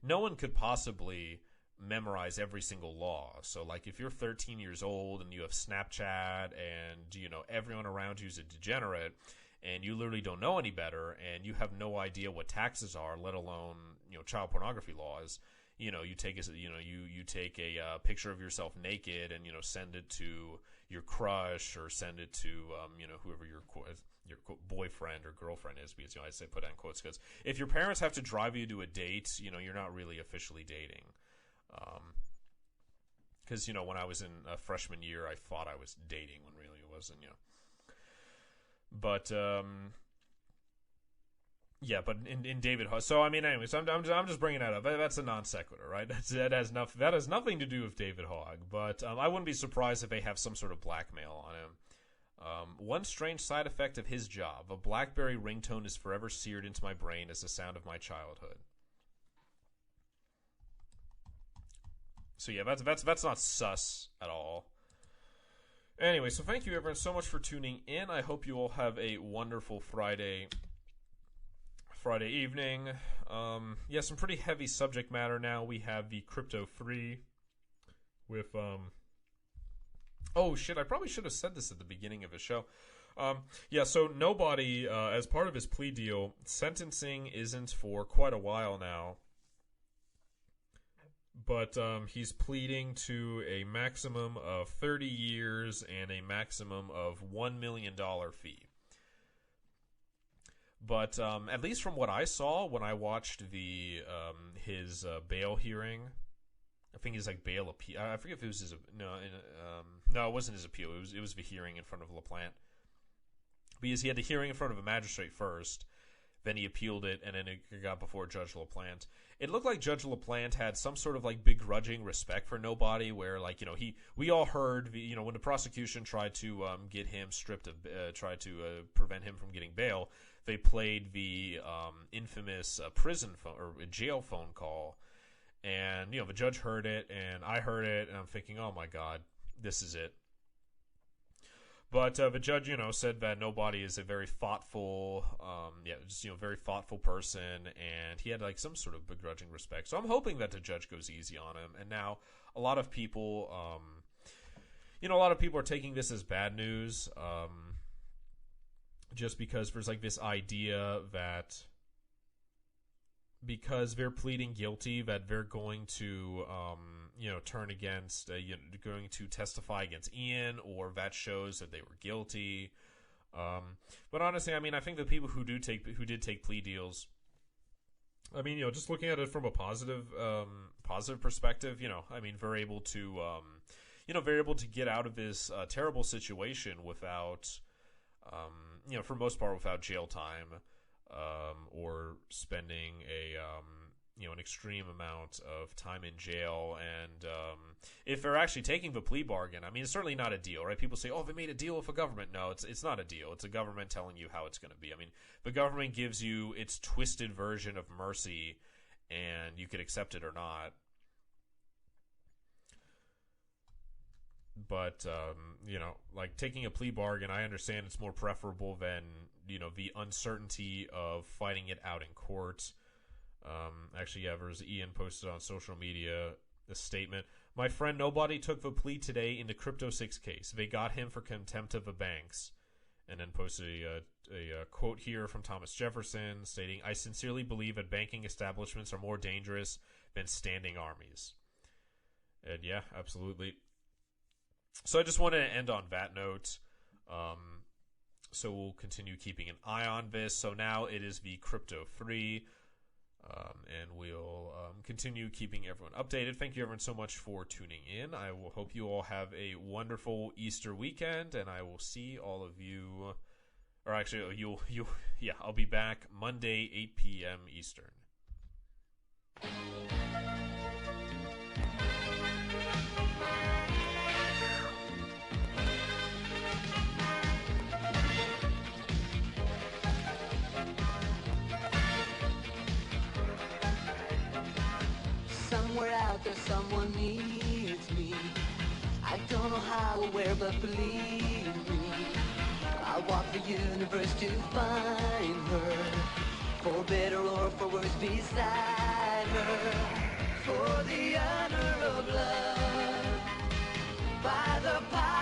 no one could possibly memorize every single law. So like if you're 13 years old and you have Snapchat and everyone around you is a degenerate and you literally don't know any better and you have no idea what taxes are, let alone child pornography laws, you take a picture of yourself naked and send it to your crush or send it to whoever your boyfriend or girlfriend is, because I say put that in quotes because if your parents have to drive you to a date, you're not really officially dating. Because when I was in freshman year, I thought I was dating when really it wasn't. But yeah, but in David Hogg. So I mean, anyways, I'm just bringing that up. That's a non sequitur, right? That has nothing to do with David Hogg. But I wouldn't be surprised if they have some sort of blackmail on him. One strange side effect of his job: a BlackBerry ringtone is forever seared into my brain as the sound of my childhood. So yeah, that's not sus at all. Anyway, so thank you everyone so much for tuning in. I hope you all have a wonderful Friday evening. Yeah, some pretty heavy subject matter now. We have the Crypto 3 with oh shit, I probably should have said this at the beginning of the show. Yeah, so Nobody, as part of his plea deal, sentencing isn't for quite a while now. But he's pleading to a maximum of 30 years and a maximum of $1 million fee. But at least from what I saw when I watched his bail hearing, I think he's like bail appeal. I forget if it was his no, it wasn't his appeal. It was the hearing in front of LaPlante, because he had the hearing in front of a magistrate first. Then he appealed it, and then it got before Judge LaPlante. It looked like Judge LaPlante had some sort of like begrudging respect for Nobody, where like we all heard when the prosecution tried to get him stripped of tried to prevent him from getting bail, they played the infamous prison phone or jail phone call, and the judge heard it, and I heard it, and I'm thinking, oh my God, this is it. But the judge, said that Nobody is a very thoughtful, very thoughtful person, and he had like some sort of begrudging respect. So I'm hoping that the judge goes easy on him. And now a lot of people, are taking this as bad news, just because there's like this idea that because they're pleading guilty, that they're going to, turn against, going to testify against Ian, or that shows that they were guilty. But honestly, I mean, I think the people who did take plea deals, I mean, just looking at it from a positive perspective, I mean, they're able to get out of this terrible situation without, for the most part, without jail time. Or spending an extreme amount of time in jail, and if they're actually taking the plea bargain, I mean, it's certainly not a deal, right? People say, "Oh, they made a deal with the government." No, it's not a deal. It's a government telling you how it's going to be. I mean, the government gives you its twisted version of mercy, and you could accept it or not. But like taking a plea bargain, I understand it's more preferable than the uncertainty of fighting it out in court. Actually, yeah, there's Ian posted on social media a statement. My friend Nobody took the plea today in the Crypto 6 case. They got him for contempt of the banks. And then posted a quote here from Thomas Jefferson stating, I sincerely believe that banking establishments are more dangerous than standing armies. And yeah, absolutely. So I just wanted to end on that note. So we'll continue keeping an eye on this. So now it is the Crypto 3. And we'll continue keeping everyone updated. Thank you everyone so much for tuning in. I will hope you all have a wonderful Easter weekend, and I will see all of you Or actually, yeah, I'll be back Monday, 8 p.m. Eastern. Somewhere out there someone needs me. I don't know how or where, but believe me, I'll walk the universe to find her, for better or for worse beside her, for the honor of love, by the power